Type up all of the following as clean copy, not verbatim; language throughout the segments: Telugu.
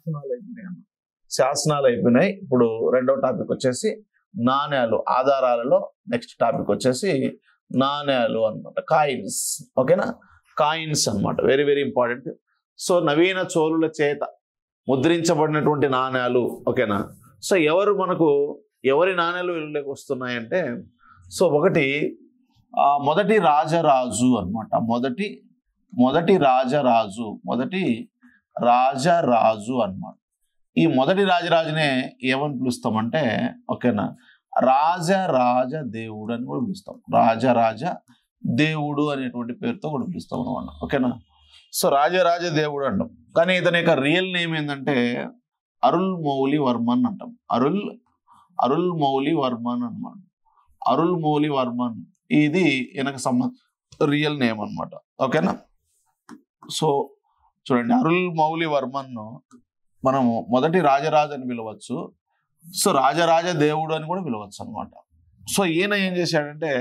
శాసనాలు అయిపోయినాయి అన్న. శాసనాలు అయిపోయినాయి. ఇప్పుడు రెండో టాపిక్ వచ్చేసి నాణ్యాలు, ఆధారాలలో నెక్స్ట్ టాపిక్ వచ్చేసి నాణ్యాలు అన్నమాట, కాయిన్స్. ఓకేనా, కాయిన్స్ అన్నమాట, వెరీ వెరీ ఇంపార్టెంట్. సో నవీన చోళుల చేత ముద్రించబడినటువంటి నాణ్యాలు. ఓకేనా, సో ఎవరి నాణ్యాలు వెలుగులోకి వస్తున్నాయంటే, సో ఒకటి మొదటి రాజరాజు అనమాట. మొదటి రాజరాజు అన్నమాట. ఈ మొదటి రాజరాజునే ఏమని పిలుస్తామంటే, ఓకేనా, రాజరాజ దేవుడు అని కూడా పిలుస్తాం. రాజరాజ దేవుడు అనేటువంటి పేరుతో కూడా పిలుస్తాం అనమాట. ఓకేనా, సో రాజరాజ దేవుడు అంటాం. కానీ ఇతని యొక్క రియల్ నేమ్ ఏంటంటే అరుల్మౌళివర్మన్ అంటాం. అరుల్మౌళివర్మన్ అనమాట. అరుల్మౌళివర్మన్ ఇది ఈయనకు రియల్ నేమ్ అనమాట. ఓకేనా, సో చూడండి, అరుల్మౌళివర్మన్ మనము మొదటి రాజరాజు అని పిలవచ్చు. సో రాజరాజ దేవుడు అని కూడా పిలవచ్చు అనమాట. సో ఈయన ఏం చేశాడంటే,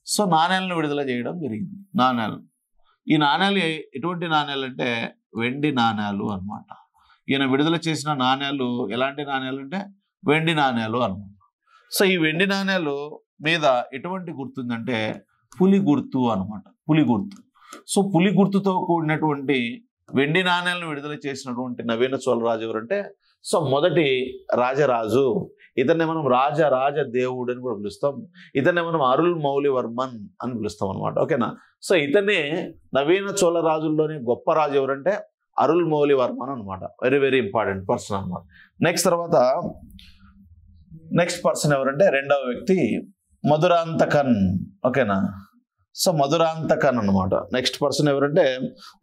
సో నాణ్యాలను విడుదల చేయడం జరిగింది. ఈ నాణ్యాలు ఎటువంటి నాణ్యాలు అంటే వెండి నాణ్యాలు అనమాట. ఈయన విడుదల చేసిన నాణ్యాలు ఎలాంటి నాణ్యాలు అంటే వెండి నాణ్యాలు అనమాట. సో ఈ వెండి నాణ్యాలు మీద ఎటువంటి గుర్తుందంటే పులి గుర్తు అనమాట. పులి గుర్తు. సో పులి గుర్తుతో కూడినటువంటి వెండి నాణ్యాలను విడుదల చేసినటువంటి నవీన చోళరాజు ఎవరంటే, సో మొదటి రాజరాజు. ఇతన్ని మనం రాజరాజ దేవుడు అని కూడా పిలుస్తాం. ఇతన్ని మనం అరుల్మౌళివర్మన్ అని పిలుస్తాం అనమాట. ఓకేనా, సో ఇతన్ని నవీన చోళరాజుల్లోని గొప్ప రాజు ఎవరంటే అరుల్మౌళివర్మన్ అనమాట. వెరీ వెరీ ఇంపార్టెంట్ పర్సన్ అనమాట. నెక్స్ట్ పర్సన్ ఎవరంటే రెండవ వ్యక్తి మధురాంతకన్. ఓకేనా, సో మధురాంతకన్ అనమాట. నెక్స్ట్ పర్సన్ ఎవరంటే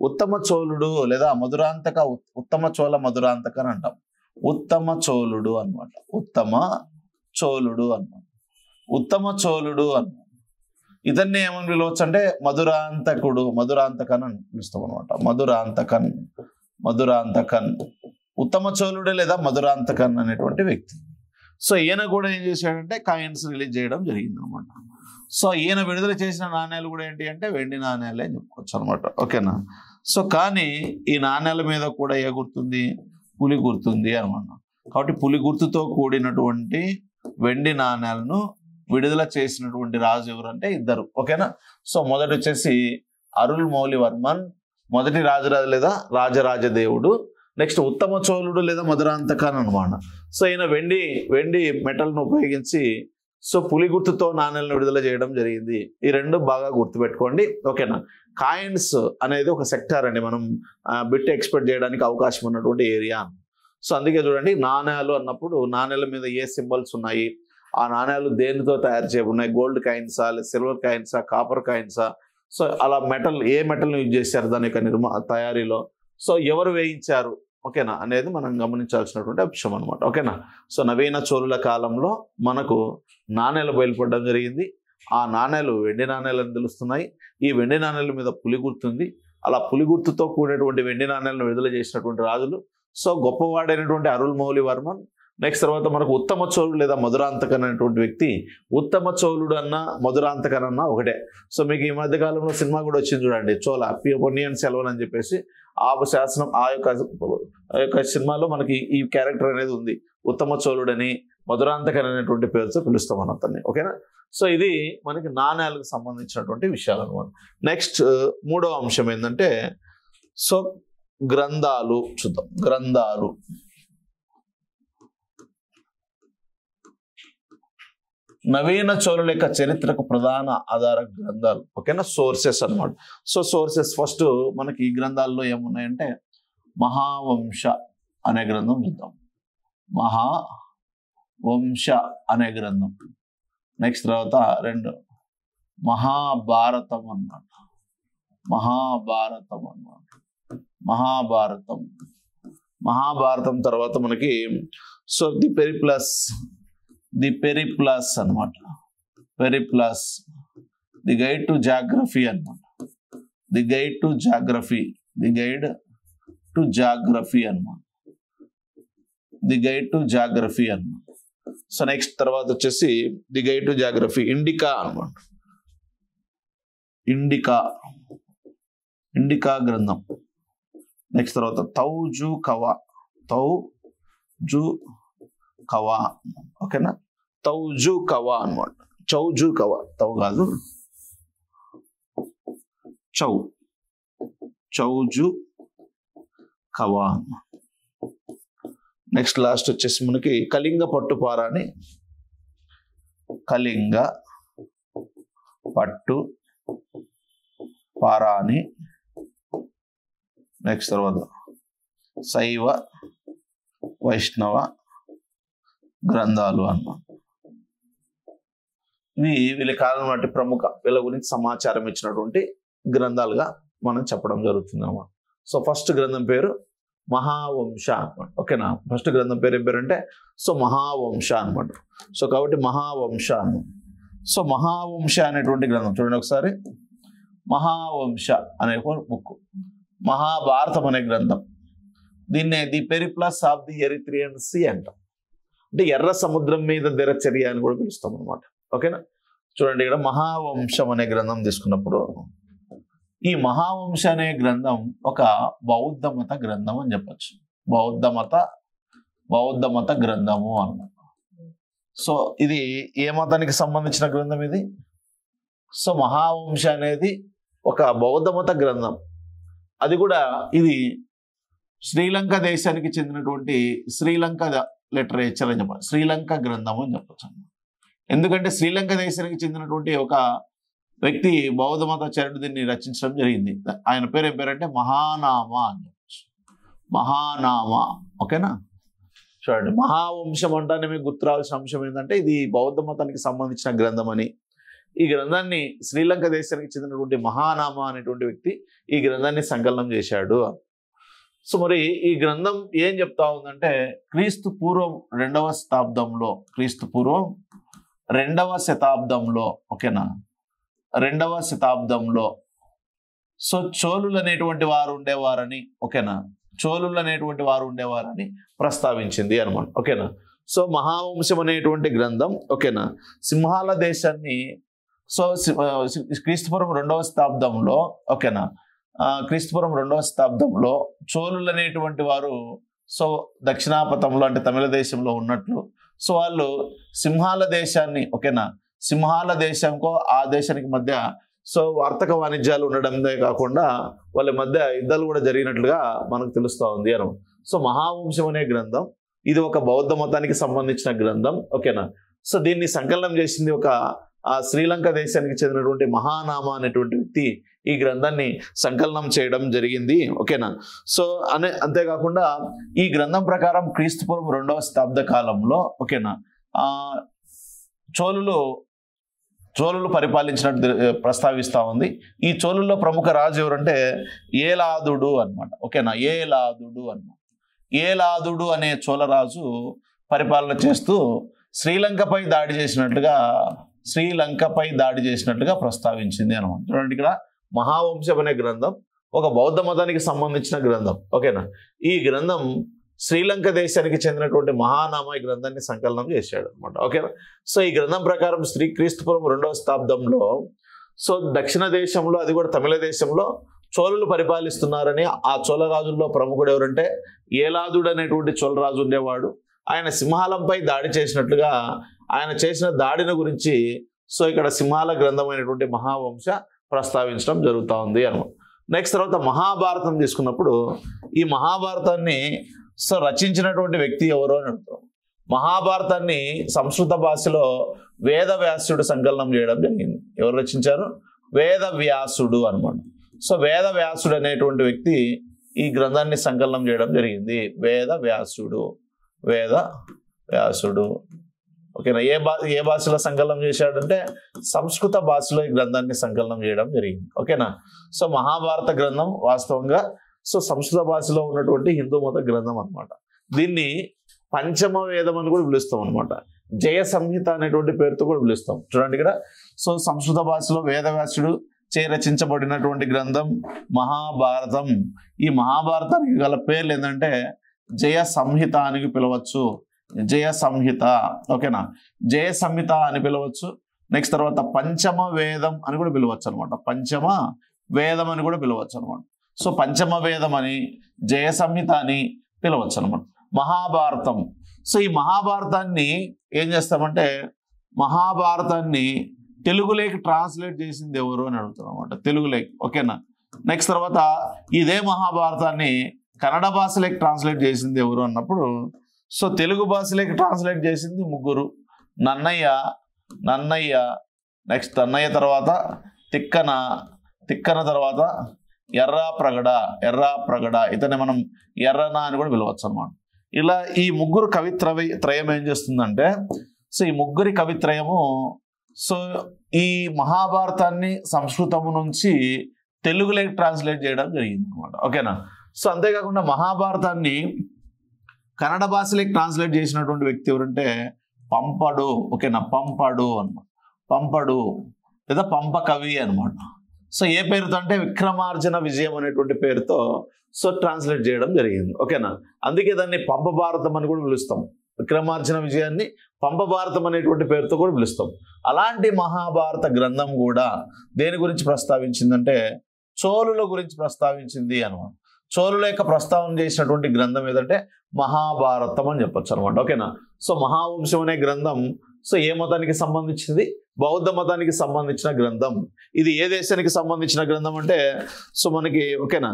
ఉత్తమ చోళుడు లేదా ఉత్తమ చోళ మధురాంతకన్ అంటాం. ఉత్తమ చోళుడు అనమాట. ఉత్తమ చోళుడు అన్నమాట. ఇతన్ని ఏమని పిలవచ్చు అంటే మధురాంతకన్ అని పిలుస్తాం అనమాట. మధురాంతకన్ ఉత్తమ చోళుడే లేదా మధురాంతకన్ అనేటువంటి వ్యక్తి. సో ఈయన కూడా ఏం చేశాడంటే కాయిన్స్ రిలీజ్ చేయడం జరిగింది అనమాట. సో ఈయన విడుదల చేసిన నాణ్యాలు కూడా ఏంటి అంటే వెండి నాణ్యాలే అని చెప్పుకోవచ్చు అనమాట. ఓకేనా, సో కానీ ఈ నాణ్యాల మీద కూడా ఏ గుర్తుంది? పులి గుర్తుంది అనమాట. కాబట్టి పులి గుర్తుతో కూడినటువంటి వెండి నాణ్యాలను విడుదల చేసినటువంటి రాజు ఎవరంటే ఇద్దరు. ఓకేనా, సో మొదటి వచ్చేసి అరుల్మౌళివర్మన్, మొదటి రాజరాజు లేదా రాజరాజ దేవుడు. నెక్స్ట్ ఉత్తమ చోళుడు లేదా మధురాంతకన్ అనమాట. సో ఈయన వెండి మెటల్ను ఉపయోగించి సో పులి గుర్తుతో నాణ్యాలను విడుదల చేయడం జరిగింది. ఈ రెండు బాగా గుర్తుపెట్టుకోండి. ఓకేనా, కాయిన్స్ అనేది ఒక సెక్టార్ అండి, మనం బిట్ ఎక్స్పెక్ట్ చేయడానికి అవకాశం ఉన్నటువంటి ఏరియా. సో అందుకే చూడండి, నాణ్యాలు అన్నప్పుడు నాణ్యాల మీద ఏ సింబల్స్ ఉన్నాయి, ఆ నాణ్యాలు దేనితో తయారు చేయబడినాయి, గోల్డ్ కాయిన్సా, సిల్వర్ కాయిన్సా, కాపర్ కాయిన్సా, సో అలా ఏ మెటల్ని యూజ్ చేశారు దాని యొక్క తయారీలో, సో ఎవరు వేయించారు, ఓకేనా, అనేది మనం గమనించాల్సినటువంటి అంశం అనమాట. ఓకేనా, సో నవీన చోళుల కాలంలో మనకు నాణ్యాలు బయలుపడడం జరిగింది. ఆ నాణ్యాలు వెండి నాణ్యాలని తెలుస్తున్నాయి. ఈ వెండి నాణ్యాల మీద పులి గుర్తుంది. అలా పులి గుర్తుతో కూడినటువంటి వెండి నాణ్యాలను విడుదల చేసినటువంటి రాజులు సో గొప్పవాడైనటువంటి అరుల్మౌళివర్మన్. నెక్స్ట్ తర్వాత మనకు ఉత్తమ చోళుడు లేదా మధురాంతకన్ అనేటువంటి వ్యక్తి. ఉత్తమ చోళుడు అన్న మధురాంతకన్ అన్న ఒకటే. సో మీకు ఈ మధ్య కాలంలో సినిమా కూడా వచ్చింది చూడండి, చోళ పొన్నియిన్ సెల్వన్ అని చెప్పేసి. ఆ శాసనం ఆ యొక్క సినిమాలో మనకి ఈ క్యారెక్టర్ అనేది ఉంది. ఉత్తమ చోళుడని మధురాంతకన్ అనేటువంటి పేరుతో పిలుస్తాం మనం అతన్ని. ఓకేనా, సో ఇది మనకి నాణ్యాలకు సంబంధించినటువంటి విషయాలు అనమాట. నెక్స్ట్ మూడవ అంశం ఏంటంటే సో గ్రంథాలు చూద్దాం. గ్రంథాలు నవీన చోళుల యొక్క చరిత్రకు ప్రధాన ఆధార గ్రంథాలు. ఓకేనా, సోర్సెస్ అన్నమాట. సో సోర్సెస్ ఫస్ట్ మనకి ఈ గ్రంథాల్లో ఏమున్నాయంటే మహావంశ అనే గ్రంథం చూద్దాం. మహావంశ అనే గ్రంథం. నెక్స్ట్ తర్వాత రెండు మహాభారతం అన్నమాట. మహాభారతం తర్వాత మనకి సో ది పెరిప్లస్ అన్నమాట. ది గైడ్ టు జాగ్రఫీ అన్నమాట. ది గైడ్ టు జాగ్రఫీ అన్నమాట. సో నెక్స్ట్ తర్వాత వచ్చేసి the guide to geography indica అన్నమాట. ఇండికా గ్రంథం. నెక్స్ట్ తర్వాత తౌజు కవా తౌజుకవ. ఓకేనా, తౌజుకవ అనమాట. చౌజుకవ, తౌ కాదు, చౌజుకవ. నెక్స్ట్ లాస్ట్ వచ్చేసి మనకి కళింగ పట్టుపార అని, కళింగ పట్టు పార అని. నెక్స్ట్ తర్వాత శైవ వైష్ణవ గ్రంథాలు అన్నమాట. వీళ్ళ కాలం నాటి ప్రముఖ వీళ్ళ గురించి సమాచారం ఇచ్చినటువంటి గ్రంథాలుగా మనం చెప్పడం జరుగుతుంది అన్నమాట. సో ఫస్ట్ గ్రంథం పేరు మహావంశ అనమాట. ఓకేనా, ఫస్ట్ గ్రంథం పేరు ఏం పేరు అంటే సో మహావంశ అనమాట. సో కాబట్టి మహావంశ అనమాట. సో మహావంశ అనేటువంటి గ్రంథం చూడండి ఒకసారి. మహావంశ అనే బుక్, మహాభారతం అనే గ్రంథం. దీన్నే the Periplus of the Erythraean Sea అంటాం. అంటే ఎర్ర సముద్రం మీద దినచర్య అని కూడా పిలుస్తాం అనమాట. ఓకేనా, చూడండి ఇక్కడ మహావంశం అనే గ్రంథం తీసుకున్నప్పుడు ఈ మహావంశ అనే గ్రంథం ఒక బౌద్ధ మత గ్రంథం అని చెప్పచ్చు. బౌద్ధ మత గ్రంథము అన్నమాట. సో ఇది ఏ మతానికి సంబంధించిన గ్రంథం ఇది? సో మహావంశ అనేది ఒక బౌద్ధ మత గ్రంథం. అది కూడా ఇది శ్రీలంక దేశానికి చెందినటువంటి శ్రీలంక లిటరేచర్ అని చెప్పాలి, శ్రీలంక గ్రంథం అని చెప్పచ్చు. ఎందుకంటే శ్రీలంక దేశానికి చెందినటువంటి ఒక వ్యక్తి బౌద్ధ మతాచార్యుడు దీన్ని రచించడం జరిగింది. ఆయన పేరు ఏం పేరంటే మహానామ అని చెప్పచ్చు. మహానామ. ఓకేనా, చూడండి మహావంశం అంటానే మీకు గుర్తు రావాల్సిన అంశం ఏంటంటే ఇది బౌద్ధ మతానికి సంబంధించిన గ్రంథం అని. ఈ గ్రంథాన్ని శ్రీలంక దేశానికి చెందినటువంటి మహానామ అనేటువంటి వ్యక్తి ఈ గ్రంథాన్ని సంకలనం చేశాడు. సో మరి ఈ గ్రంథం ఏం చెప్తా ఉందంటే క్రీస్తు పూర్వం 2వ శతాబ్దంలో ఓకేనా, 2వ శతాబ్దంలో సో చోళులు అనేటువంటి వారు ఉండేవారని, ఓకేనా, చోళులు అనేటువంటి వారు ఉండేవారని ప్రస్తావించింది అనమాట. ఓకేనా, సో మహావంశం అనేటువంటి గ్రంథం ఓకేనా సింహాల దేశాన్ని సో క్రీస్తుపురం 2వ శతాబ్దంలో ఓకేనా క్రీస్తుపురం 2వ శతాబ్దంలో చోళులు అనేటువంటి వారు సో దక్షిణాపథంలో అంటే తమిళ దేశంలో ఉన్నట్లు సో వాళ్ళు సింహాల దేశాన్ని ఓకేనా సింహాల దేశంకో ఆ దేశానికి మధ్య సో వర్తక వాణిజ్యాలు ఉండడందే కాకుండా వాళ్ళ మధ్య యుద్ధాలు కూడా జరిగినట్లుగా మనకు తెలుస్తూ ఉంది అని. సో మహావంశం అనే గ్రంథం ఇది ఒక బౌద్ధ మతానికి సంబంధించిన గ్రంథం ఓకేనా. సో దీన్ని సంకలనం చేసింది ఒక శ్రీలంక దేశానికి చెందినటువంటి మహానామ అనేటువంటి వ్యక్తి ఈ గ్రంథాన్ని సంకలనం చేయడం జరిగింది ఓకేనా. సో అంతేకాకుండా ఈ గ్రంథం ప్రకారం క్రీస్తుపూర్వం 2వ శతాబ్ద కాలంలో ఓకేనా చోళులు పరిపాలించినట్టు ప్రస్తావిస్తూ ఉంది. ఈ చోళుల్లో ప్రముఖ రాజు ఎవరంటే ఏలాదుడు అనమాట. ఓకేనా, ఏలాదుడు అనే చోళరాజు పరిపాలన చేస్తూ శ్రీలంకపై దాడి చేసినట్లుగా ప్రస్తావించింది అనమాట. చూడండి ఇక్కడ మహావంశం అనే గ్రంథం ఒక బౌద్ధ మతానికి సంబంధించిన గ్రంథం ఓకేనా. ఈ గ్రంథం శ్రీలంక దేశానికి చెందినటువంటి మహానామ ఈ గ్రంథాన్ని సంకలనం చేశాడు అనమాట ఓకేనా. సో ఈ గ్రంథం ప్రకారం క్రీస్తుపూర్వం 2వ శతాబ్దంలో సో దక్షిణ దేశంలో అది కూడా తమిళ దేశంలో చోళులు పరిపాలిస్తున్నారని ఆ చోళరాజుల్లో ప్రముఖుడు ఎవరంటే ఏలాదుడు అనేటువంటి చోళరాజు ఉండేవాడు. ఆయన సింహాలంపై దాడి చేసినట్లుగా ఆయన చేసిన దాడిని గురించి సో ఇక్కడ సింహాల గ్రంథమైనటువంటి మహావంశ ప్రస్తావించడం జరుగుతూ ఉంది అనమాట. నెక్స్ట్ తర్వాత మహాభారతం తీసుకున్నప్పుడు ఈ మహాభారతాన్ని సో రచించినటువంటి వ్యక్తి ఎవరో అని అడుగుతాం. మహాభారతాన్ని సంస్కృత భాషలో వేదవ్యాసుడు సంకలనం చేయడం జరిగింది. ఎవరు రచించారు? వేదవ్యాసుడు అనమాట. సో వేదవ్యాసుడు అనేటువంటి వ్యక్తి ఈ గ్రంథాన్ని సంకలనం చేయడం జరిగింది. వేదవ్యాసుడు ఓకేనా. ఏ భాషలో సంకలనం చేశాడంటే సంస్కృత భాషలో ఈ గ్రంథాన్ని సంకలనం చేయడం జరిగింది ఓకేనా. సో మహాభారత గ్రంథం వాస్తవంగా సో సంస్కృత భాషలో ఉన్నటువంటి హిందూ మత గ్రంథం అనమాట. దీన్ని పంచమ వేదం అని కూడా పిలుస్తాం అనమాట. జయ సంహిత అనేటువంటి పేరుతో కూడా పిలుస్తాం. చూడండి ఇక్కడ సో సంస్కృత భాషలో వేదవ్యాసుడు రచించబడినటువంటి గ్రంథం మహాభారతం. ఈ మహాభారతానికి గల పేర్లు ఏంటంటే జయ సంహిత అని పిలవచ్చు, జయ సంహిత ఓకేనా, జయ సంహిత అని పిలవచ్చు. నెక్స్ట్ తర్వాత పంచమ వేదం అని కూడా పిలవచ్చు అనమాట. పంచమ వేదం అని కూడా పిలవచ్చు అనమాట. సో పంచమ వేదం అని జయ సంహిత అని పిలవచ్చు అనమాట. మహాభారతం. సో ఈ మహాభారతాన్ని ఏం చేస్తామంటే మహాభారతాన్ని తెలుగులోకి ట్రాన్స్లేట్ చేసింది ఎవరు అని అడుగుతాం అనమాట, తెలుగులోకి. ఓకేనా. నెక్స్ట్ తర్వాత ఇదే మహాభారతాన్ని కన్నడ భాషలోకి ట్రాన్స్లేట్ చేసింది ఎవరు అన్నప్పుడు సో తెలుగు భాషలోకి ట్రాన్స్లేట్ చేసింది ముగ్గురు. నన్నయ్య నెక్స్ట్ నన్నయ్య తర్వాత తిక్కన తర్వాత ఎర్రాప్రగడ ఇతన్ని మనం ఎర్రన అని కూడా పిలవచ్చు అనమాట. ఇలా ఈ ముగ్గురు కవిత్రయం ఏం చేస్తుందంటే సో ఈ ముగ్గురి కవిత్రయము సో ఈ మహాభారతాన్ని సంస్కృతము నుంచి తెలుగులోకి ట్రాన్స్లేట్ చేయడం జరిగింది అనమాట. ఓకేనా. సో అంతేకాకుండా మహాభారతాన్ని కన్నడ భాషలోకి ట్రాన్స్లేట్ చేసినటువంటి వ్యక్తి ఎవరంటే పంపడు. ఓకేనా, పంపడు అనమాట, పంపడు లేదా పంప కవి అనమాట. సో ఏ పేరుతో అంటే విక్రమార్జున విజయం అనేటువంటి పేరుతో సో ట్రాన్స్లేట్ చేయడం జరిగింది. ఓకేనా. అందుకే దాన్ని పంప భారతం అని కూడా పిలుస్తాం. విక్రమార్జున విజయాన్ని పంప భారతం అనేటువంటి పేరుతో కూడా పిలుస్తాం. అలాంటి మహాభారత గ్రంథం కూడా దేని గురించి ప్రస్తావించిందంటే చోళుల గురించి ప్రస్తావించింది అనమాట. చోళుల యొక్క ప్రస్తావన చేసినటువంటి గ్రంథం ఏదంటే మహాభారతం అని చెప్పొచ్చు అనమాట. ఓకేనా. సో మహావంశం అనే గ్రంథం సో ఏ మతానికి సంబంధించింది? బౌద్ధ మతానికి సంబంధించిన గ్రంథం. ఇది ఏ దేశానికి సంబంధించిన గ్రంథం అంటే సో మనకి ఓకేనా.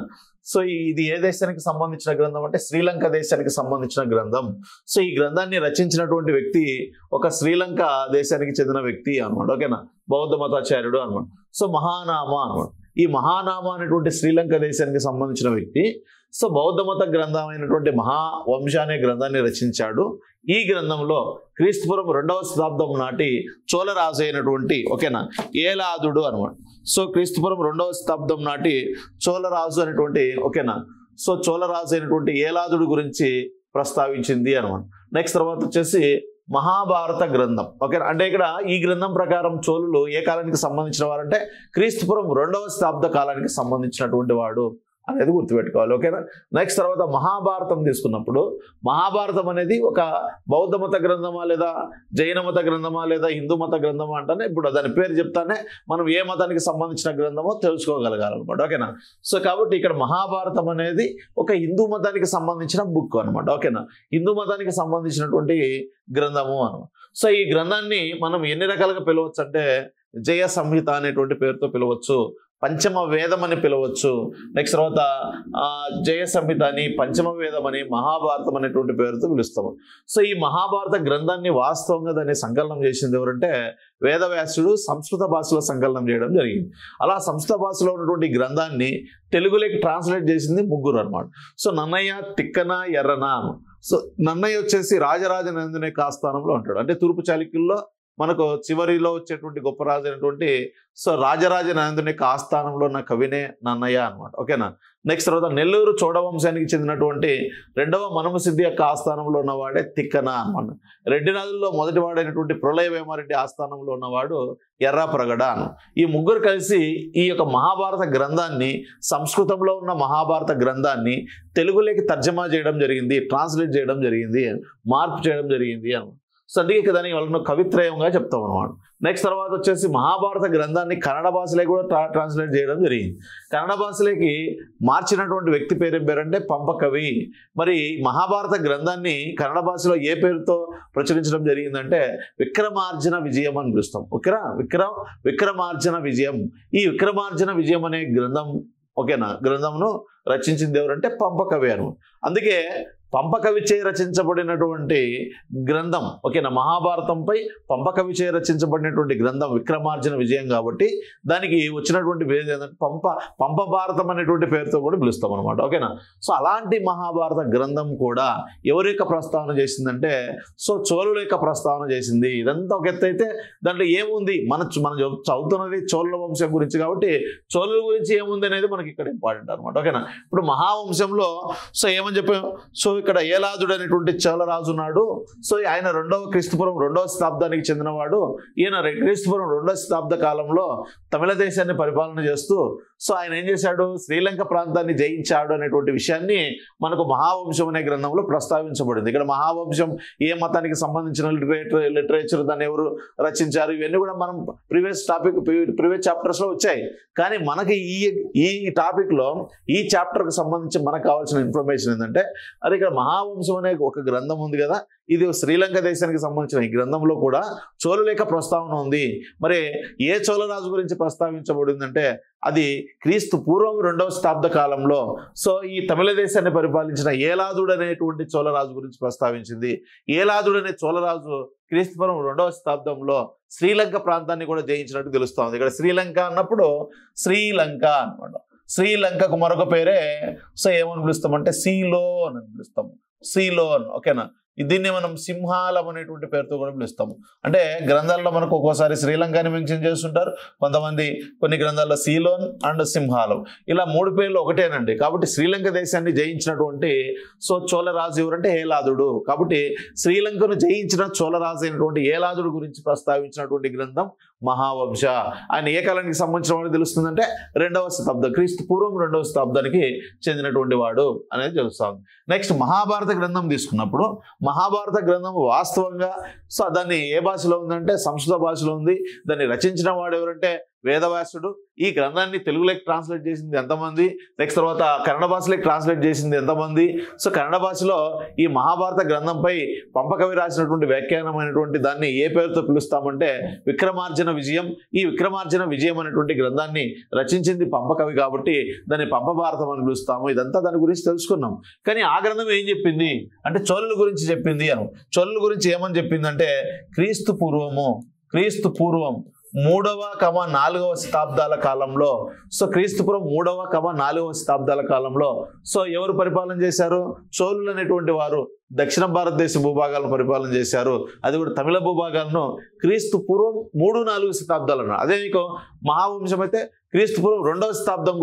సో ఇది ఏ దేశానికి సంబంధించిన గ్రంథం అంటే శ్రీలంక దేశానికి సంబంధించిన గ్రంథం. సో ఈ గ్రంథాన్ని రచించినటువంటి వ్యక్తి ఒక శ్రీలంక దేశానికి చెందిన వ్యక్తి అనమాట. ఓకేనా, బౌద్ధ మతాచార్యుడు అనమాట. సో మహానామ అనమాట. ఈ మహానామ అనేటువంటి శ్రీలంక దేశానికి సంబంధించిన వ్యక్తి సో బౌద్ధ మత గ్రంథం అయినటువంటి మహావంశ అనే గ్రంథాన్ని రచించాడు. ఈ గ్రంథంలో క్రీస్తుపురం 2వ శతాబ్దం నాటి చోళరాజు అయినటువంటి ఓకేనా ఏలాదుడు అనమాట. సో క్రీస్తుపురం 2వ శతాబ్దం నాటి చోళరాజు అనేటువంటి ఓకేనా సో చోళరాజు అయినటువంటి ఏలాదుడు గురించి ప్రస్తావించింది అనమాట. నెక్స్ట్ తర్వాత వచ్చేసి మహాభారత గ్రంథం. ఓకే, అంటే ఇక్కడ ఈ గ్రంథం ప్రకారం చోళులు ఏ కాలానికి సంబంధించిన వారంటే క్రీస్తుపురం 2వ శతాబ్ద కాలానికి సంబంధించినటువంటి వాడు అనేది గుర్తుపెట్టుకోవాలి. ఓకేనా. నెక్స్ట్ తర్వాత మహాభారతం తీసుకున్నప్పుడు మహాభారతం అనేది ఒక బౌద్ధ మత గ్రంథమా లేదా జైన మత గ్రంథమా లేదా హిందూ మత గ్రంథమా అంటేనే ఇప్పుడు దాని పేరు చెప్తానే మనం ఏ మతానికి సంబంధించిన గ్రంథమో తెలుసుకోగలగాలన్నమాట. ఓకేనా. సో కాబట్టి ఇక్కడ మహాభారతం అనేది ఒక హిందూ మతానికి సంబంధించిన బుక్ అనమాట. ఓకేనా, హిందూ మతానికి సంబంధించినటువంటి గ్రంథము అనమాట. సో ఈ గ్రంథాన్ని మనం ఎన్ని రకాలుగా పిలవచ్చు అంటే జయ సంహిత అనేటువంటి పేరుతో పిలవచ్చు, పంచమ వేదం అని పిలవచ్చు, నెక్స్ట్ తర్వాత జయ సంహిత అని, పంచమ వేదం అని, మహాభారతం అనేటువంటి పేరుతో పిలుస్తాము. సో ఈ మహాభారత గ్రంథాన్ని వాస్తవంగా దాన్ని సంకలనం చేసింది ఎవరంటే వేదవ్యాసుడు సంస్కృత భాషలో సంకలనం చేయడం జరిగింది. అలా సంస్కృత భాషలో ఉన్నటువంటి గ్రంథాన్ని తెలుగులోకి ట్రాన్స్లేట్ చేసింది ముగ్గురు అనమాట. సో నన్నయ్య, తిక్కన, ఎర్రన. సో నన్నయ్య వచ్చేసి రాజరాజ నందుని ఆస్థానంలో ఉంటాడు. అంటే తూర్పు చాళుక్యుల్లో మనకు చివరిలో వచ్చేటువంటి గొప్ప రాజు అయినటువంటి సో రాజరాజ నందుని ఆస్థానంలో ఉన్న కవినే నన్నయ్య అనమాట. ఓకేనా. నెక్స్ట్ తర్వాత నెల్లూరు చోడవంశానికి చెందినటువంటి 2వ మనమసిద్ధి యొక్క ఆస్థానంలో ఉన్నవాడే తిక్కన అనమాట. రెడ్డి రాజుల్లో మొదటి వాడైనటువంటి ప్రళయ వేమారెడ్డి ఆస్థానంలో ఉన్నవాడు ఎర్రాప్రగడ. ఈ ముగ్గురు కలిసి ఈ యొక్క మహాభారత గ్రంథాన్ని సంస్కృతంలో ఉన్న మహాభారత గ్రంథాన్ని తెలుగులోకి తర్జమా చేయడం జరిగింది, ట్రాన్స్లేట్ చేయడం జరిగింది, మార్పు చేయడం జరిగింది అనమాట. సో అందుకే దానికి వాళ్ళను కవిత్రయంగా చెప్తాం అనమాట. నెక్స్ట్ తర్వాత వచ్చేసి మహాభారత గ్రంథాన్ని కన్నడ భాషలోకి కూడా ట్రాన్స్లేట్ చేయడం జరిగింది. కన్నడ భాషలోకి మార్చినటువంటి వ్యక్తి పేరు ఏం పేరంటే పంప కవి. మరి మహాభారత గ్రంథాన్ని కన్నడ భాషలో ఏ పేరుతో ప్రచురించడం జరిగిందంటే విక్రమార్జున విజయం అని పిలుస్తాం. విక్రమార్జున విజయం. ఈ విక్రమార్జున విజయం అనే గ్రంథం ఓకేనా గ్రంథంను రచించింది ఎవరంటే పంప కవి అనమాట. అందుకే పంపకవిచే రచించబడినటువంటి గ్రంథం ఓకేనా మహాభారతంపై పంపకవిచే రచించబడినటువంటి గ్రంథం విక్రమార్జున విజయం కాబట్టి దానికి వచ్చినటువంటి పేరు ఏంటంటే పంప భారతం అనేటువంటి పేరుతో కూడా పిలుస్తాం అనమాట. ఓకేనా. సో అలాంటి మహాభారత గ్రంథం కూడా ఎవరి యొక్క ప్రస్తావన చేసిందంటే సో చోళుల యొక్క ప్రస్తావన చేసింది. ఇదంతా ఒక ఎత్తు అయితే దాంట్లో ఏముంది మనం చదువుతున్నది చోళుల వంశం గురించి కాబట్టి చోళుల గురించి ఏముంది అనేది మనకి ఇక్కడ ఇంపార్టెంట్ అనమాట. ఓకేనా. ఇప్పుడు మహావంశంలో సో ఏమని చెప్పాం, సో ఇక్కడ ఏలాదుడు అనేటువంటి చోళరాజు ఉన్నాడు. సో ఆయన క్రీస్తుపురం 2వ శతాబ్దానికి చెందినవాడు. ఈయన క్రీస్తుపురం 2వ శతాబ్ద కాలంలో తమిళ దేశాన్ని పరిపాలన చేస్తూ సో ఆయన ఏం చేశాడు, శ్రీలంక ప్రాంతాన్ని జయించాడు అనేటువంటి విషయాన్ని మనకు మహావంశం అనే గ్రంథంలో ప్రస్తావించబడింది. ఇక్కడ మహావంశం ఏ మతానికి సంబంధించిన లిటరేచర్ దాన్ని ఎవరు రచించారు ఇవన్నీ కూడా మనం ప్రీవియస్ చాప్టర్స్లో వచ్చాయి. కానీ మనకి ఈ టాపిక్లో ఈ చాప్టర్కి సంబంధించి మనకు కావాల్సిన ఇన్ఫర్మేషన్ ఏంటంటే అది ఇక్కడ మహావంశం అనే ఒక గ్రంథం ఉంది కదా, ఇది శ్రీలంక దేశానికి సంబంధించిన ఈ గ్రంథంలో కూడా చోళుల యొక్క ప్రస్తావన ఉంది. మరి ఏ చోళరాజు గురించి ప్రస్తావించబడిందంటే అది క్రీస్తు పూర్వం 2వ శతాబ్ద కాలంలో సో ఈ తమిళ దేశాన్ని పరిపాలించిన ఏలాదుడు అనేటువంటి చోళరాజు గురించి ప్రస్తావించింది. ఏలాదుడు అనే చోళరాజు క్రీస్తుపూర్వం 2వ శతాబ్దంలో శ్రీలంక ప్రాంతాన్ని కూడా జయించినట్టు తెలుస్తోంది. ఇక్కడ శ్రీలంక అన్నప్పుడు శ్రీలంక అనమాట. శ్రీలంకకు మరొక పేరే సో ఏమని పిలుస్తామంటే సీలోన్ అని పిలుస్తాము. సీలోన్, ఓకేనా. దీన్ని మనం సింహాలం అనేటువంటి పేరుతో కూడా పిలుస్తాము. అంటే గ్రంథాల్లో మనకు ఒక్కోసారి శ్రీలంకని మెన్షన్ చేస్తుంటారు, కొంతమంది కొన్ని గ్రంథాల్లో సీలోన్ అండ్ సింహాలం, ఇలా 3 పేర్లు ఒకటేనండి. కాబట్టి శ్రీలంక దేశాన్ని జయించినటువంటి సో చోళరాజు ఎవరంటే ఏలాదుడు. కాబట్టి శ్రీలంకను జయించిన చోళరాజు అయినటువంటి ఏలాదుడు గురించి ప్రస్తావించినటువంటి గ్రంథం మహావంశ. ఆయన ఏ కాలానికి సంబంధించిన వాడు తెలుస్తుందంటే 2వ శతాబ్దం, క్రీస్తు పూర్వం 2వ శతాబ్దానికి చెందినటువంటి వాడు అనేది తెలుస్తుంది. నెక్స్ట్ మహాభారత గ్రంథం తీసుకున్నప్పుడు మహాభారత గ్రంథం వాస్తవంగా సో దాన్ని ఏ భాషలో ఉందంటే సంస్కృత భాషలో ఉంది. దాన్ని రచించిన వాడు ఎవరంటే వేదవ్యాసుడు. ఈ గ్రంథాన్ని తెలుగులోకి ట్రాన్స్లేట్ చేసింది ఎంతమంది, నెక్స్ట్ తర్వాత కన్నడ భాషలోకి ట్రాన్స్లేట్ చేసింది ఎంతమంది. సో కన్నడ భాషలో ఈ మహాభారత గ్రంథంపై పంపకవి రాసినటువంటి వ్యాఖ్యానమైనటువంటి దాన్ని ఏ పేరుతో పిలుస్తామంటే విక్రమార్జున విజయం. ఈ విక్రమార్జున విజయం అనేటువంటి గ్రంథాన్ని రచించింది పంపకవి కాబట్టి దాన్ని పంపభారతం అని పిలుస్తాము. ఇదంతా దాని గురించి తెలుసుకున్నాం. కానీ ఆ గ్రంథం ఏం చెప్పింది అంటే చోళుల గురించి చెప్పింది అను. చోళుల గురించి ఏమని చెప్పిందంటే క్రీస్తు పూర్వం 3వ, 4వ శతాబ్దాల కాలంలో సో క్రీస్తుపురం 3వ, 4వ శతాబ్దాల కాలంలో సో ఎవరు పరిపాలన చేశారు? చోళులు అనేటువంటి వారు దక్షిణ భారతదేశ భూభాగాలను పరిపాలన చేశారు. అది కూడా తమిళ భూభాగాలను క్రీస్తు పూర్వం 3, 4 శతాబ్దాలు అన్నారు. అదే మీకు మహావంశం అయితే క్రీస్తుపురం 2వ శతాబ్దం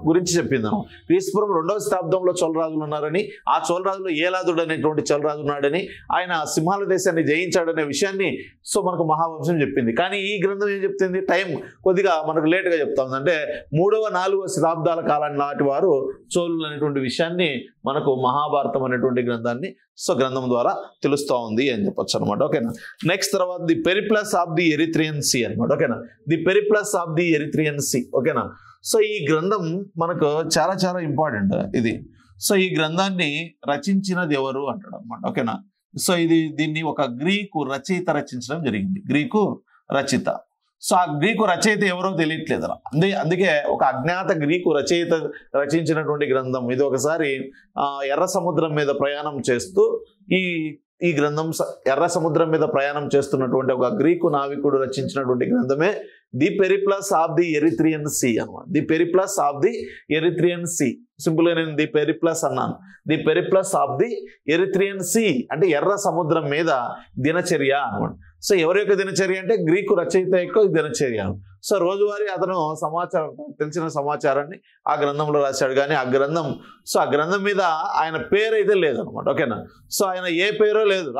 గురించి చెప్పిందాం. క్రీస్తుపురం 2వ శతాబ్దంలో చోళరాజులు ఉన్నారని, ఆ చోళరాజులో ఏలాదుడు అనేటువంటి చోళరాజు ఉన్నాడని, ఆయన సింహాల దేశాన్ని జయించాడనే విషయాన్ని సో మనకు మహావంశం చెప్పింది. కానీ ఈ గ్రంథం ఏం చెప్తుంది? టైం కొద్దిగా మనకు లేట్గా చెప్తా ఉంది. అంటే 3వ, 4వ శతాబ్దాల కాలం నాటి వారు చోళులు అనేటువంటి విషయాన్ని మనకు మహాభారతం అనేటువంటి గ్రంథాన్ని సో గ్రంథం ద్వారా తెలుస్తూ ఉంది అని చెప్పొచ్చు అనమాట. ఓకేనా. నెక్స్ట్ తర్వాత the Periplus of the Erythraean Sea అనమాట. ఓకేనా. The Periplus of the Erythraean Sea. ఓకేనా. సో ఈ గ్రంథం మనకు చాలా చాలా ఇంపార్టెంట్ ఇది. సో ఈ గ్రంథాన్ని రచించినది ఎవరు అంటాడు అనమాట. ఓకేనా. సో దీన్ని ఒక గ్రీకు రచయిత రచించడం జరిగింది. గ్రీకు రచయిత. సో ఆ గ్రీకు రచయిత ఎవరో తెలియట్లేదు. అందుకే ఒక అజ్ఞాత గ్రీకు రచయిత రచించినటువంటి గ్రంథం ఇది. ఒకసారి ఎర్ర సముద్రం మీద ప్రయాణం చేస్తూ ఈ గ్రంథం ఎర్ర సముద్రం మీద ప్రయాణం చేస్తున్నటువంటి ఒక గ్రీకు నావికుడు రచించినటువంటి గ్రంథమే the Periplus of the Erythraean Sea అనమాట. The Periplus of the Erythraean Sea. సింపుల్గా నేను ది పెరిప్లస్ అన్నాను. The Periplus of the Erythraean Sea అంటే ఎర్ర సముద్రం మీద దినచర్య అనమాట. సో ఎవరి యొక్క దినచర్య అంటే గ్రీకు రచయిత యొక్క దినచర్య. సో రోజువారీ అతను సమాచారం, తెలిసిన సమాచారాన్ని ఆ గ్రంథంలో రాశాడు. కానీ ఆ గ్రంథం మీద ఆయన పేరు అయితే లేదనమాట. ఓకేనా. సో ఆయన ఏ పేరో లేదు,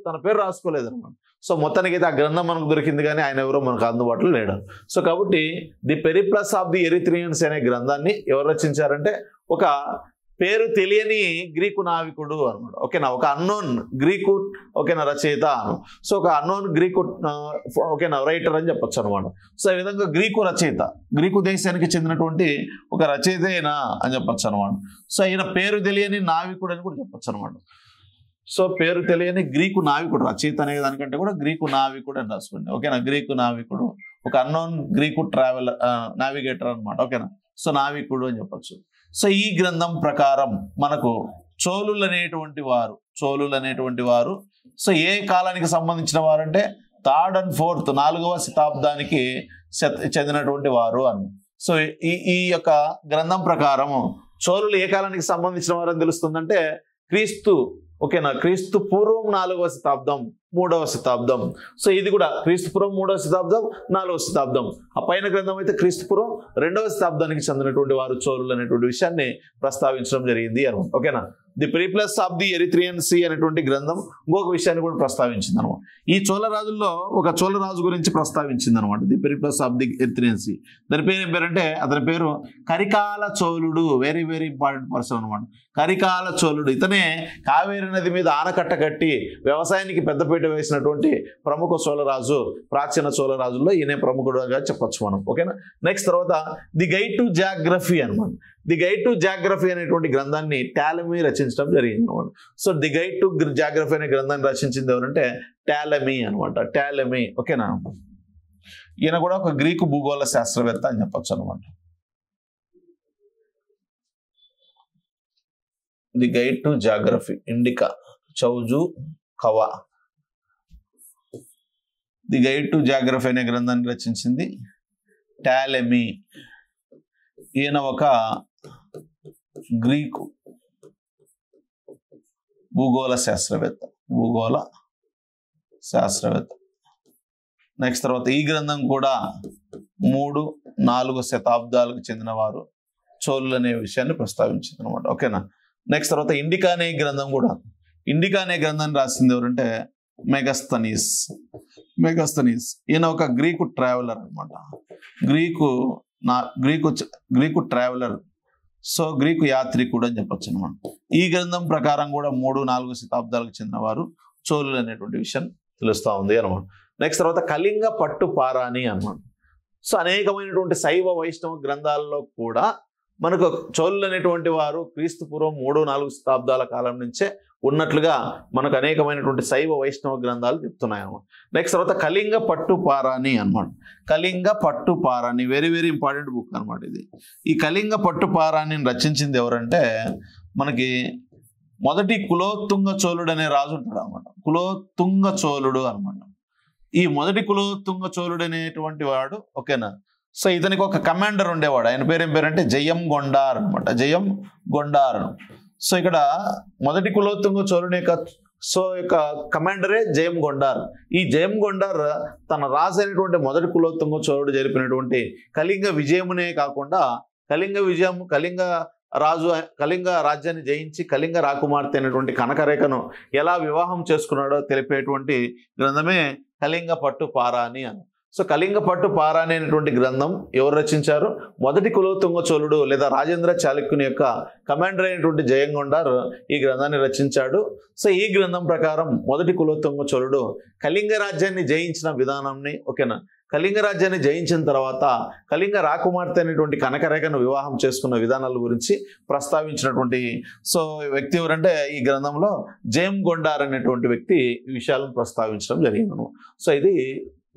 తన పేరు రాసుకోలేదు అనమాట. సో మొత్తానికి అయితే ఆ గ్రంథం మనకు దొరికింది కానీ ఆయన ఎవరో మనకు అందుబాటులో లేడు. సో కాబట్టి ది పెరిప్లస్ ఆఫ్ ది ఎరిత్రియన్స్ అనే గ్రంథాన్ని ఎవరు రచించారంటే ఒక పేరు తెలియని గ్రీకు నావికుడు అనమాట. ఓకేనా. ఒక అన్నోన్ గ్రీకు ఓకేనా రచయిత. సో ఒక అన్నోన్ గ్రీకు ఓకేనా రైటర్ అని చెప్పొచ్చు అనమాట. సో ఈ విధంగా గ్రీకు రచయిత, గ్రీకు దేశానికి చెందినటువంటి ఒక రచయిత అయినా అని చెప్పొచ్చు అనమాట. సో ఈయన పేరు తెలియని నావికుడు అని కూడా చెప్పొచ్చు అనమాట. సో పేరు తెలియని గ్రీకు నావికుడు, రచయిత అనే దానికంటే కూడా గ్రీకు నావికుడు అని రాసుకోండి. ఓకేనా. గ్రీకు నావికుడు, ఒక అన్నోన్ గ్రీకు నావిగేటర్ అనమాట. ఓకేనా. సో నావికుడు అని చెప్పొచ్చు. సో ఈ గ్రంథం ప్రకారం మనకు చోళులు అనేటువంటి వారు సో ఏ కాలానికి సంబంధించిన వారు అంటే 3rd and 4th 4వ శతాబ్దానికి చెందినటువంటి వారు అని. సో ఈ యొక్క గ్రంథం ప్రకారం చోళులు ఏ కాలానికి సంబంధించిన వారు అని తెలుస్తుందంటే క్రీస్తు ఓకేనా క్రీస్తు పూర్వం 4వ శతాబ్దం 3వ శతాబ్దం. సో ఇది కూడా క్రీస్తు పూర్వం 3వ శతాబ్దం 4వ శతాబ్దం. ఆ పైన గ్రంథం అయితే క్రీస్తు పూర్వం 2వ శతాబ్దానికి చెందినటువంటి వారు చోళులు అనేటువంటి విషయాన్ని ప్రస్తావించడం జరిగింది అనమాట. ఓకేనా. The Periplus of the Erythraean Sea అనేటువంటి గ్రంథం ఇంకొక విషయాన్ని కూడా ప్రస్తావించింది అనమాట. ఈ చోళరాజుల్లో ఒక చోళరాజు గురించి ప్రస్తావించింది అనమాట. The Periplus of the Erythraean Sea. దాని పేరు ఏం పేరంటే అతని పేరు కరికాల చోళుడు. వెరీ వెరీ ఇంపార్టెంట్ పర్సన్ అనమాట. కరికాల చోళుడు. ఇతనే కావేరి నది మీద ఆనకట్ట కట్టి వ్యవసాయానికి పెద్దపీట పెట్టుపేట వేసినటువంటి ప్రముఖ చోళరాజు, ప్రాచీన చోళరాజుల్లో ఈయనే ప్రముఖుడుగా చెప్పొచ్చు మనం. ఓకేనా. నెక్స్ట్ తర్వాత ది గైడ్ టు జాగ్రఫీ అనమాట. ది గైడ్ టు జాగ్రఫీ అనేటువంటి గ్రంథాన్ని టాలమీ రచించడం జరిగింది అనమాట. So the guide to geography అనే గ్రంథాన్ని రచించింది ఎవరంటే టాలమీ అనమాట. టాలమీ. ఓకేనా. ఈయన కూడా ఒక గ్రీకు భూగోళ శాస్త్రవేత్త అని చెప్పొచ్చు అనమాట. The guide to geography, Indica చౌజు కవా. ది గైడ్ టు జాగ్రఫీ అనే గ్రంథాన్ని రచించింది టాలమీ. ఈయన ఒక గ్రీకు భూగోళ శాస్త్రవేత్త. నెక్స్ట్ తర్వాత ఈ గ్రంథం కూడా 3-4 శతాబ్దాలకు చెందిన వారు చోళులు అనే విషయాన్ని ప్రస్తావించింది అనమాట. ఓకేనా. నెక్స్ట్ తర్వాత ఇండికా అనే గ్రంథం కూడా, ఇండికా అనే గ్రంథాన్ని రాసింది ఎవరంటే మెగస్తనీస్. ఈయన ఒక గ్రీకు ట్రావెలర్ అనమాట. Greek traveller. సో గ్రీకు యాత్రికుడు అని చెప్పొచ్చు అనమాట. ఈ గ్రంథం ప్రకారం కూడా 3-4 శతాబ్దాలకు చెందిన వారు చోళులు అనేటువంటి విషయం తెలుస్తూ ఉంది అనమాట. నెక్స్ట్ తర్వాత కళింగ పట్టు పారాణి అనమాట. సో అనేకమైనటువంటి శైవ వైష్ణవ గ్రంథాల్లో కూడా మనకు చోళులు అనేటువంటి వారు క్రీస్తు పూర్వం 3-4 శతాబ్దాల కాలం నుంచే ఉన్నట్లుగా మనకు అనేకమైనటువంటి శైవ వైష్ణవ గ్రంథాలు చెప్తున్నాయి అన్నమాట. నెక్స్ట్ తర్వాత కళింగ పట్టు పారాణి అనమాట. కళింగ పట్టు పారాణి వెరీ వెరీ ఇంపార్టెంట్ బుక్ అనమాట ఇది. ఈ కళింగ పట్టు పారాణిని రచించింది ఎవరంటే మనకి మొదటి కులోత్తుంగ చోళుడు అనే రాజు ఉంటాడు అనమాట. కులోత్తుంగ చోళుడు అనమాట. ఈ మొదటి కులోత్తుంగ చోళుడు అనేటువంటి వాడు. ఓకేనా. సో ఇతనికి ఒక కమాండర్ ఉండేవాడు. ఆయన పేరు ఏం పేరంటే జయం గొండార్ అనమాట. జయం గొండార్. సో ఇక్కడ మొదటి కులోత్తుంగ చోళుని యొక్క కమాండరే జయం గొండార్. ఈ జయం గొండార్ తన రాజు అయినటువంటి మొదటి కులోత్తుంగ చోళుడు జరిపినటువంటి కళింగ విజయమునే కాకుండా కళింగ రాజ్యాన్ని జయించి కళింగ రాకుమార్తె అయినటువంటి కనకరేఖను ఎలా వివాహం చేసుకున్నాడో తెలిపేటువంటి గ్రంథమే కళింగ పట్టు పారాణి అని. సో కళింగ పట్టు పారాణి అనేటువంటి గ్రంథం ఎవరు రచించారు? మొదటి కులోత్తుంగ చోళుడు లేదా రాజేంద్ర చాళుక్యుని యొక్క కమాండర్ అయినటువంటి జయంగొండార్ ఈ గ్రంథాన్ని రచించాడు. సో ఈ గ్రంథం ప్రకారం మొదటి కులోత్తుంగ చోళుడు కళింగ రాజ్యాన్ని జయించిన విధానాన్ని, ఓకేనా, కళింగ రాజ్యాన్ని జయించిన తర్వాత కళింగ రాకుమార్తె అనేటువంటి కనకరేఖను వివాహం చేసుకున్న విధానాల గురించి ప్రస్తావించినటువంటి వ్యక్తి ఎవరంటే ఈ గ్రంథంలో జయం గొండార్ అనేటువంటి వ్యక్తి ఈ విషయాలను ప్రస్తావించడం జరిగింది. సో ఇది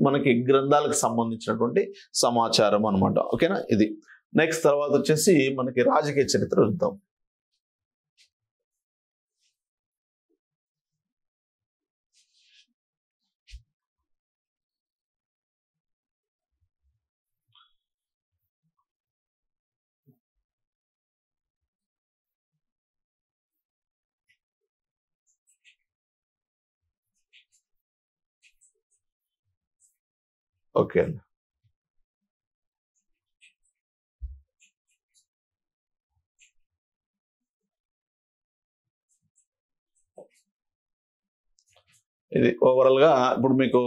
మనకి గ్రంథాలకు సంబంధించినటువంటి సమాచారం అనమాట. ఓకేనా. ఇది నెక్స్ట్ తర్వాత వచ్చేసి మనకి రాజకీయ చరిత్ర చూద్దాం. ఓకే. ఇది ఓవరాల్గా ఇప్పుడు మీకు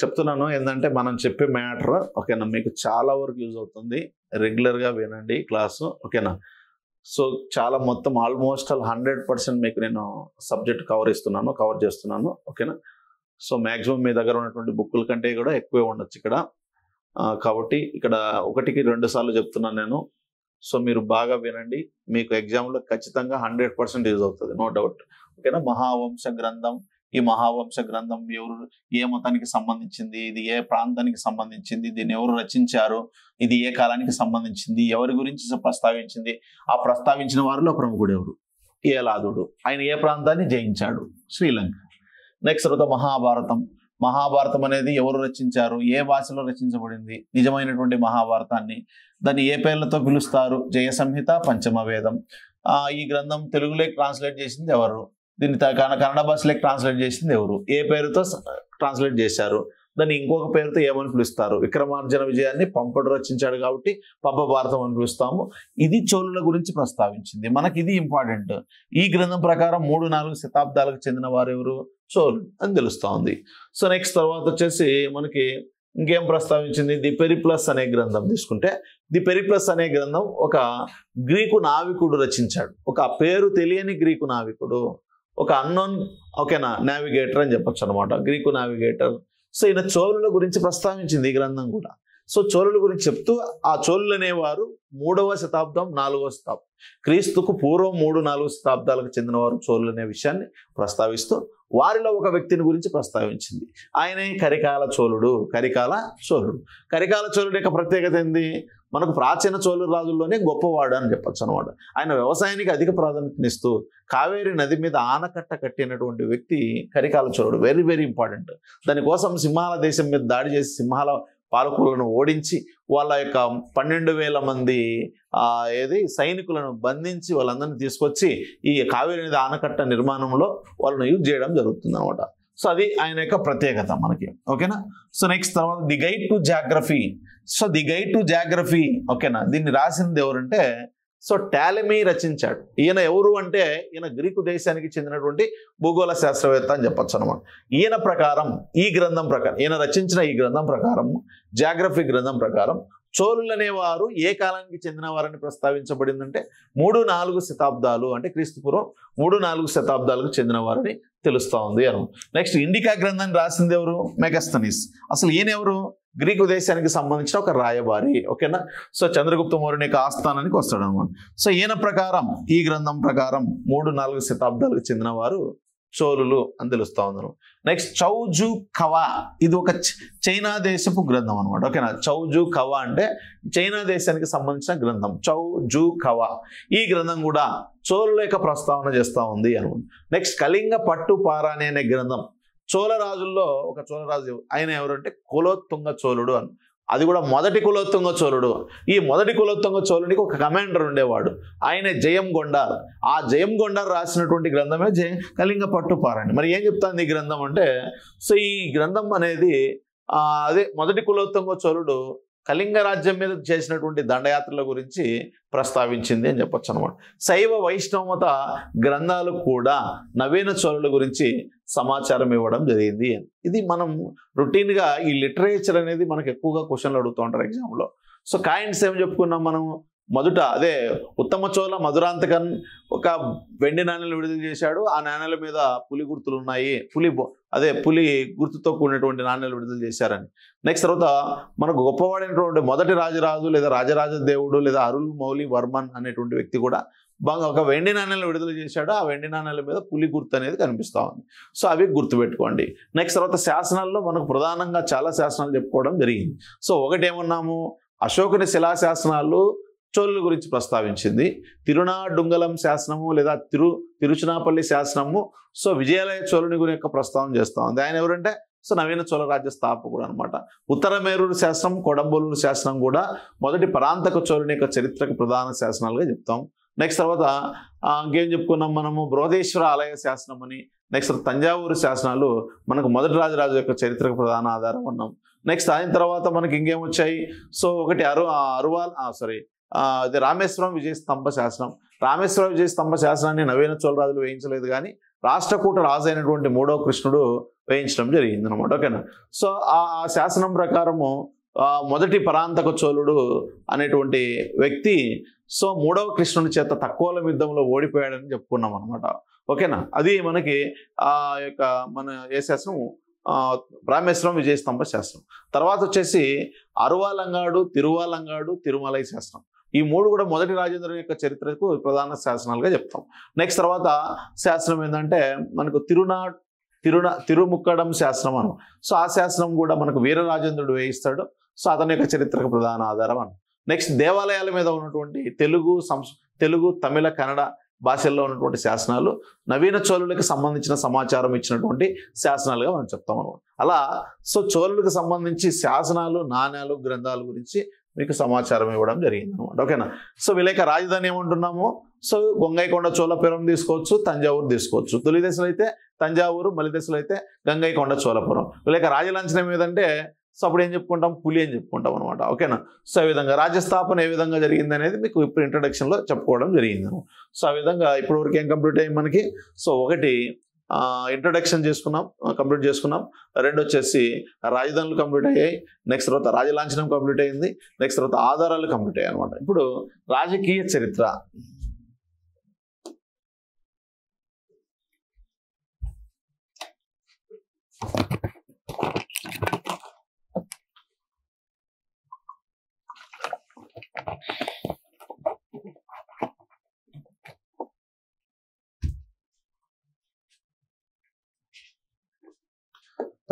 చెప్తున్నాను ఏంటంటే మనం చెప్పే మ్యాటర్, ఓకేనా, మీకు చాలా వరకు యూజ్ అవుతుంది. రెగ్యులర్గా వినండి క్లాసు. ఓకేనా. సో చాలా మొత్తం ఆల్మోస్ట్ 100% మీకు నేను సబ్జెక్ట్ కవర్ చేస్తున్నాను. ఓకేనా. సో మ్యాక్సిమం మీ దగ్గర ఉన్నటువంటి బుక్కుల కంటే కూడా ఎక్కువే ఉండొచ్చు ఇక్కడ. కాబట్టి ఇక్కడ 1-2 సార్లు చెప్తున్నాను నేను. సో మీరు బాగా వినండి. మీకు ఎగ్జామ్లో ఖచ్చితంగా 100% యూజ్ అవుతుంది, నో డౌట్. ఓకేనా. మహావంశ గ్రంథం. ఈ మహావంశ గ్రంథం ఏ మతానికి సంబంధించింది, ఇది ఏ ప్రాంతానికి సంబంధించింది, దీన్ని ఎవరు రచించారు, ఇది ఏ కాలానికి సంబంధించింది, ఎవరి గురించి ప్రస్తావించింది, ఆ ప్రస్తావించిన వారిలో ప్రముఖుడు ఎవరు, ఏలాదుడు, ఆయన ఏ ప్రాంతాన్ని జయించాడు, శ్రీలంక. నెక్స్ట్ తర్వాత మహాభారతం అనేది ఎవరు రచించారు, ఏ భాషలో రచించబడింది, నిజమైనటువంటి మహాభారతాన్ని దాన్ని ఏ పేర్లతో పిలుస్తారు, జయ సంహిత, పంచమ వేదం. ఈ గ్రంథం తెలుగులోకి ట్రాన్స్లేట్ చేసింది ఎవరు, దీన్ని కన్నడ భాషలోకి ట్రాన్స్లేట్ చేసింది ఎవరు, ఏ పేరుతో ట్రాన్స్లేట్ చేశారు, దాన్ని ఇంకొక పేరుతో ఏమని పిలుస్తారు. విక్రమార్జున విజయాన్ని పంపడు రచించాడు కాబట్టి పంప భారతం అని పిలుస్తాము. ఇది చోళుల గురించి ప్రస్తావించింది. మనకి ఇది ఇంపార్టెంట్. ఈ గ్రంథం ప్రకారం 3-4 శతాబ్దాలకు చెందిన వారు ఎవరు, చోళులు అని తెలుస్తూ ఉంది. సో నెక్స్ట్ తర్వాత వచ్చేసి మనకి ఇంకేం ప్రస్తావించింది, ది పెరిప్లస్ అనే గ్రంథం తీసుకుంటే, ది పెరిప్లస్ అనే గ్రంథం ఒక గ్రీకు నావికుడు రచించాడు. ఒక పేరు తెలియని గ్రీకు నావికుడు, ఒక అన్నోన్ ఓకేనా నావిగేటర్ అని చెప్పొచ్చు అనమాట, గ్రీకు నావిగేటర్. సో ఈయన చోళుల గురించి ప్రస్తావించింది ఈ గ్రంథం కూడా. సో చోళుల గురించి చెప్తూ ఆ చోళులు అనేవారు 3వ శతాబ్దం 4వ శతాబ్దం క్రీస్తుకు పూర్వం 3-4 శతాబ్దాలకు చెందినవారు చోళులు అనే విషయాన్ని ప్రస్తావిస్తూ వారిలో ఒక వ్యక్తిని గురించి ప్రస్తావించింది. ఆయనే కరికాల చోళుడు. కరికాల చోళుడు యొక్క ప్రత్యేకత ఏంది? మనకు ప్రాచీన చోళ రాజుల్లోనే గొప్పవాడు అని చెప్పొచ్చు అనమాట. ఆయన వ్యవసాయానికి అధిక ప్రాధాన్యతనిస్తూ కావేరీ నది మీద ఆనకట్ట కట్టినటువంటి వ్యక్తి కరికాల చోళుడు. Very very important. దానికోసం సింహాల దేశం మీద దాడి చేసి సింహాల పాలకులను ఓడించి వాళ్ళ యొక్క 12,000 మంది సైనికులను బంధించి వాళ్ళందరినీ తీసుకొచ్చి ఈ కావేరీ నది ఆనకట్ట నిర్మాణంలో వాళ్ళను యూజ్ చేయడం జరుగుతుంది అనమాట. సో అది ఆయన యొక్క ప్రత్యేకత మనకి. ఓకేనా. సో నెక్స్ట్ తర్వాత the guide to geography. So the guide to geography ఓకేనా, దీన్ని రాసింది ఎవరంటే సో టాలెమీ రచించాడు. ఈయన ఎవరు అంటే ఈయన గ్రీకు దేశానికి చెందినటువంటి భూగోళ శాస్త్రవేత్త అని చెప్పొచ్చు అనమాట. ఈయన ప్రకారం ఈ గ్రంథం ప్రకారం ఈయన రచించిన ఈ గ్రంథం ప్రకారం జాగ్రఫీ గ్రంథం ప్రకారం చోళులు అనేవారు ఏ కాలానికి చెందిన వారని ప్రస్తావించబడిందంటే 3-4 శతాబ్దాలు అంటే క్రీస్తుపూర్వం 3-4 శతాబ్దాలకు చెందిన వారని తెలుస్తూ ఉంది అను. నెక్స్ట్ ఇండికా గ్రంథాన్ని రాసింది ఎవరు? మెగస్తనీస్. అసలు ఈయన ఎవరు? గ్రీకు దేశానికి సంబంధించిన ఒక రాయబారి. ఓకేనా. సో చంద్రగుప్త మౌర్యుని యొక్క ఆస్థానానికి వస్తాడు అనమాట. సో ఈయన ప్రకారం ఈ గ్రంథం ప్రకారం 3-4 శతాబ్దాలకు చెందిన వారు చోళులు అని తెలుస్తా ఉన్నారు. నెక్స్ట్ చౌజు కవా. ఇది ఒక చైనా దేశపు గ్రంథం అనమాట. ఓకేనా. చౌజు కవా అంటే చైనా దేశానికి సంబంధించిన గ్రంథం. చౌజు కవా ఈ గ్రంథం కూడా చోళుల యొక్క ప్రస్తావన చేస్తూ ఉంది అనమాట. నెక్స్ట్ కళింగ పట్టు పారాణి అనే గ్రంథం చోళ రాజుల్లో ఒక చోళరాజు ఆయన ఎవరంటే కులోత్తుంగ చోళుడు అని. అది కూడా మొదటి కులోత్తుంగ చోళుడు. ఈ మొదటి కులోత్తుంగ చోళునికి ఒక కమాండర్ ఉండేవాడు, ఆయన జయంగొండార్. ఆ జయంగొండార్ రాసినటువంటి గ్రంథమే కళింగ పట్టు పారాణి. మరి ఏం చెప్తాను ఈ గ్రంథం అంటే సో ఈ గ్రంథం అనేది అదే మొదటి కులోత్తుంగ చోళుడు కళింగ రాజ్యం మీద చేసినటువంటి దండయాత్రల గురించి ప్రస్తావించింది అని చెప్పొచ్చు అనమాట. శైవ వైష్ణవమత గ్రంథాలు కూడా నవీన చోళుల గురించి సమాచారం ఇవ్వడం జరిగింది. ఇది మనం రొటీన్గా ఈ లిటరేచర్ అనేది మనకు ఎక్కువగా క్వశ్చన్లు అడుగుతూ ఉంటారు ఎగ్జామ్లో. సో కాయిన్స్ ఏం చెప్పుకున్నాం మనం? మొదట అదే ఉత్తమ చోళ మధురాంతకన్ ఒక వెండి నాణ్యాలు విడుదల చేశాడు. ఆ నాణ్యాల మీద పులి గుర్తులు ఉన్నాయి, పులి గుర్తుతో కూడినటువంటి నాణ్యాలు విడుదల చేశారని. నెక్స్ట్ తర్వాత మనకు గొప్పవాడైనటువంటి మొదటి రాజరాజు లేదా రాజరాజ దేవుడు లేదా అరుల్ మౌలి వర్మన్ అనేటువంటి వ్యక్తి కూడా ఒక వెండి నాణ్యాలు విడుదల చేశాడు. ఆ వెండి నాణ్యాల మీద పులి గుర్తు అనేది కనిపిస్తూ ఉంది. సో అవి గుర్తుపెట్టుకోండి. నెక్స్ట్ తర్వాత శాసనాల్లో మనకు ప్రధానంగా చాలా శాసనాలు చెప్పుకోవడం జరిగింది. సో ఒకటేమన్నాము, అశోకుని శిలాశాసనాలు చోళుల గురించి ప్రస్తావించింది. తిరునాడుంగలం శాసనము లేదా తిరుచునాపల్లి శాసనము సో విజయాలయ చోళుని గురి యొక్క ప్రస్తావన చేస్తూ ఉంది. ఆయన ఎవరంటే సో నవీన చోళ రాజ్య స్థాపకుడు అనమాట. ఉత్తరమేరూరు శాసనం, కొడంబోలూరు శాసనం కూడా మొదటి పరాంతక చోళుని యొక్క చరిత్రకు ప్రధాన శాసనాలుగా చెప్తాం. నెక్స్ట్ తర్వాత ఇంకేం చెప్పుకున్నాం మనము, బృహదేశ్వర ఆలయ శాసనం అని. నెక్స్ట్ తంజావూరు శాసనాలు మనకు మొదటి రాజరాజు యొక్క చరిత్రకు ప్రధాన ఆధారం ఉన్నాం. నెక్స్ట్ అయిన తర్వాత మనకి ఇంకేం వచ్చాయి? సో ఒకటి అది రామేశ్వరం విజయ స్తంభ శాసనం. రామేశ్వరం విజయ స్తంభ శాసనాన్ని నవీన చోళ రాజులు వేయించలేదు, కానీ రాష్ట్రకూట రాజు అయినటువంటి 3వ కృష్ణుడు వేయించడం జరిగింది అనమాట. ఓకేనా. సో ఆ శాసనం ప్రకారము మొదటి పరాంతక చోళుడు అనేటువంటి వ్యక్తి సో 3వ కృష్ణుని చేత తక్కువల యుద్ధంలో ఓడిపోయాడని చెప్పుకున్నాం అనమాట. ఓకేనా. అది మనకి యొక్క మన ఏ శాసనం? రామేశ్వరం విజయ స్తంభ శాసనం. తర్వాత వచ్చేసి అరువాలంగాడు, తిరువాలంగాడు, తిరుమలై శాసనం. ఈ 3 కూడా మొదటి రాజేంద్రుని యొక్క చరిత్రకు ప్రధాన శాసనాలుగా చెప్తాం. నెక్స్ట్ తర్వాత శాసనం ఏంటంటే మనకు తిరుముక్కడం శాసనం అను. సో ఆ శాసనం కూడా మనకు వీరరాజేంద్రుడు వేయిస్తాడు. సో అతని యొక్క చరిత్రకు ప్రధాన ఆధారం అను. నెక్స్ట్ దేవాలయాల మీద ఉన్నటువంటి తెలుగు, తమిళ, కన్నడ భాషల్లో ఉన్నటువంటి శాసనాలు నవీన చోళులకు సంబంధించిన సమాచారం ఇచ్చినటువంటి శాసనాలుగా మనం చెప్తాం అనమాట. అలా సో చోళులకు సంబంధించి శాసనాలు, నాణ్యాలు, గ్రంథాల గురించి మీకు సమాచారం ఇవ్వడం జరిగింది అనమాట. ఓకేనా. సో వీళ్ళ యొక్క రాజధాని ఏమంటున్నాము? సో గంగైకొండ చోళపురం తీసుకోవచ్చు, తంజావూరు తీసుకోవచ్చు. తొలి దశలో అయితే తంజావూరు, మలి దశలో అయితే గంగైకొండ చోళపురం. వీళ్ళ యొక్క రాజలాంఛనం ఏదంటే సో అప్పుడు ఏం చెప్పుకుంటాం? పులి అని చెప్పుకుంటాం అనమాట. ఓకేనా. సో ఆ విధంగా రాజ్యస్థాపన ఏ విధంగా జరిగింది అనేది మీకు ఇప్పుడు ఇంట్రడక్షన్లో చెప్పుకోవడం జరిగింది. సో ఆ విధంగా ఇప్పటివరకు ఏం కంప్లీట్ అయ్యి మనకి? సో ఒకటి ఇంట్రడక్షన్ కంప్లీట్ చేసుకున్నాం. 2 వచ్చేసి రాజధానులు కంప్లీట్ అయ్యాయి. నెక్స్ట్ తర్వాత రాజలాంఛనం కంప్లీట్ అయింది. నెక్స్ట్ తర్వాత ఆధారాలు కంప్లీట్ అయ్యాయి అనమాట. ఇప్పుడు రాజకీయ చరిత్ర.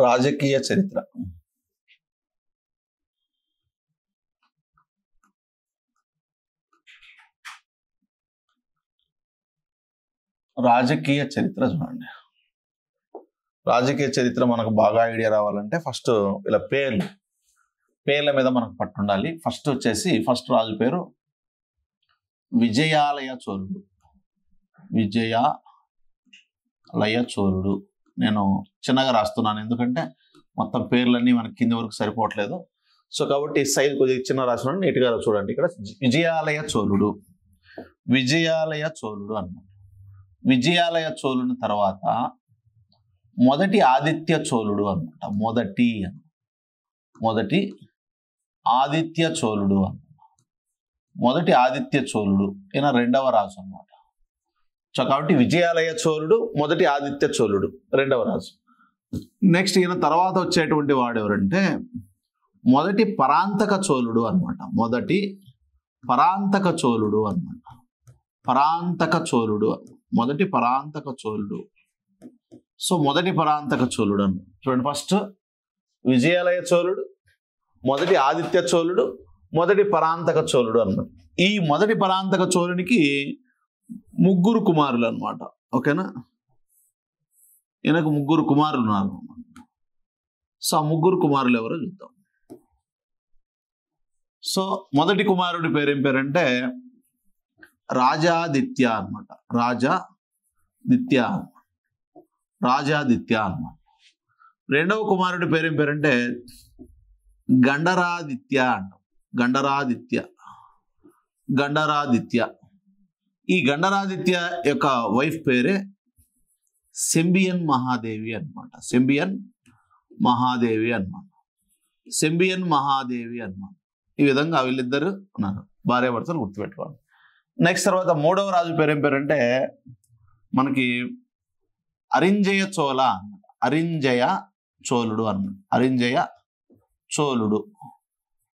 రాజకీయ చరిత్ర. రాజకీయ చరిత్ర చూడండి. రాజకీయ చరిత్ర మనకు బాగా ఐడియా రావాలంటే ఫస్ట్ ఇలా పేర్ల మీద మనకు పట్టుండాలి. ఫస్ట్ రాజు పేరు విజయాలయ చోళుడు. విజయాలయ చోళుడు. నేను చిన్నగా రాస్తున్నాను ఎందుకంటే మొత్తం పేర్లన్నీ మనకి కింది వరకు సరిపోవట్లేదు. సో కాబట్టి సైజ్ కొద్దిగా చిన్న రాస్తున్నాను, నీట్గా చూడండి. ఇక్కడ విజయాలయ చోళుడు అన్నమాట. విజయాలయ చోళుని తర్వాత మొదటి ఆదిత్య చోళుడు అనమాట. మొదటి ఆదిత్య చోళుడు ఈయన రెండవ రాజు అన్నమాట. సో కాబట్టి విజయాలయ చోళుడు, మొదటి ఆదిత్య చోళుడు, రెండవ రాజు. నెక్స్ట్ ఈయన తర్వాత వచ్చేటువంటి వాడు ఎవరంటే మొదటి పరాంతక చోళుడు అనమాట. మొదటి పరాంతక చోళుడు. సో మొదటి పరాంతక చోళుడు అన్న చూడండి. ఫస్ట్ విజయాలయ చోళుడు, మొదటి ఆదిత్య చోళుడు, మొదటి పరాంతక చోళుడు అన్నమాట. ఈ మొదటి పరాంతక చోళునికి ముగ్గురు కుమారులు అనమాట. ఓకేనా, ఈయనకు ముగ్గురు కుమారులు ఉన్నారు. సో ఆ ముగ్గురు కుమారులు ఎవరో చూద్దాం. సో మొదటి కుమారుడి పేరేం పేరంటే రాజాదిత్య అనమాట. రాజాదిత్య అన్నమాట. రెండవ కుమారుడి పేరేం పేరంటే గండరాదిత్య అంటాం. గండరాదిత్య. ఈ గండరాదిత్య యొక్క వైఫ్ పేరే సెంబియన్ మహాదేవి అనమాట. సెంబియన్ మహాదేవి అన్నమాట. ఈ విధంగా వీళ్ళిద్దరు ఉన్నారు, భార్యాభర్తలు గుర్తుపెట్టుకోవాలి. నెక్స్ట్ తర్వాత మూడవ రాజు పేరేం పేరంటే మనకి అరింజయ చోళ అన్నమాట. అరింజయ చోళుడు.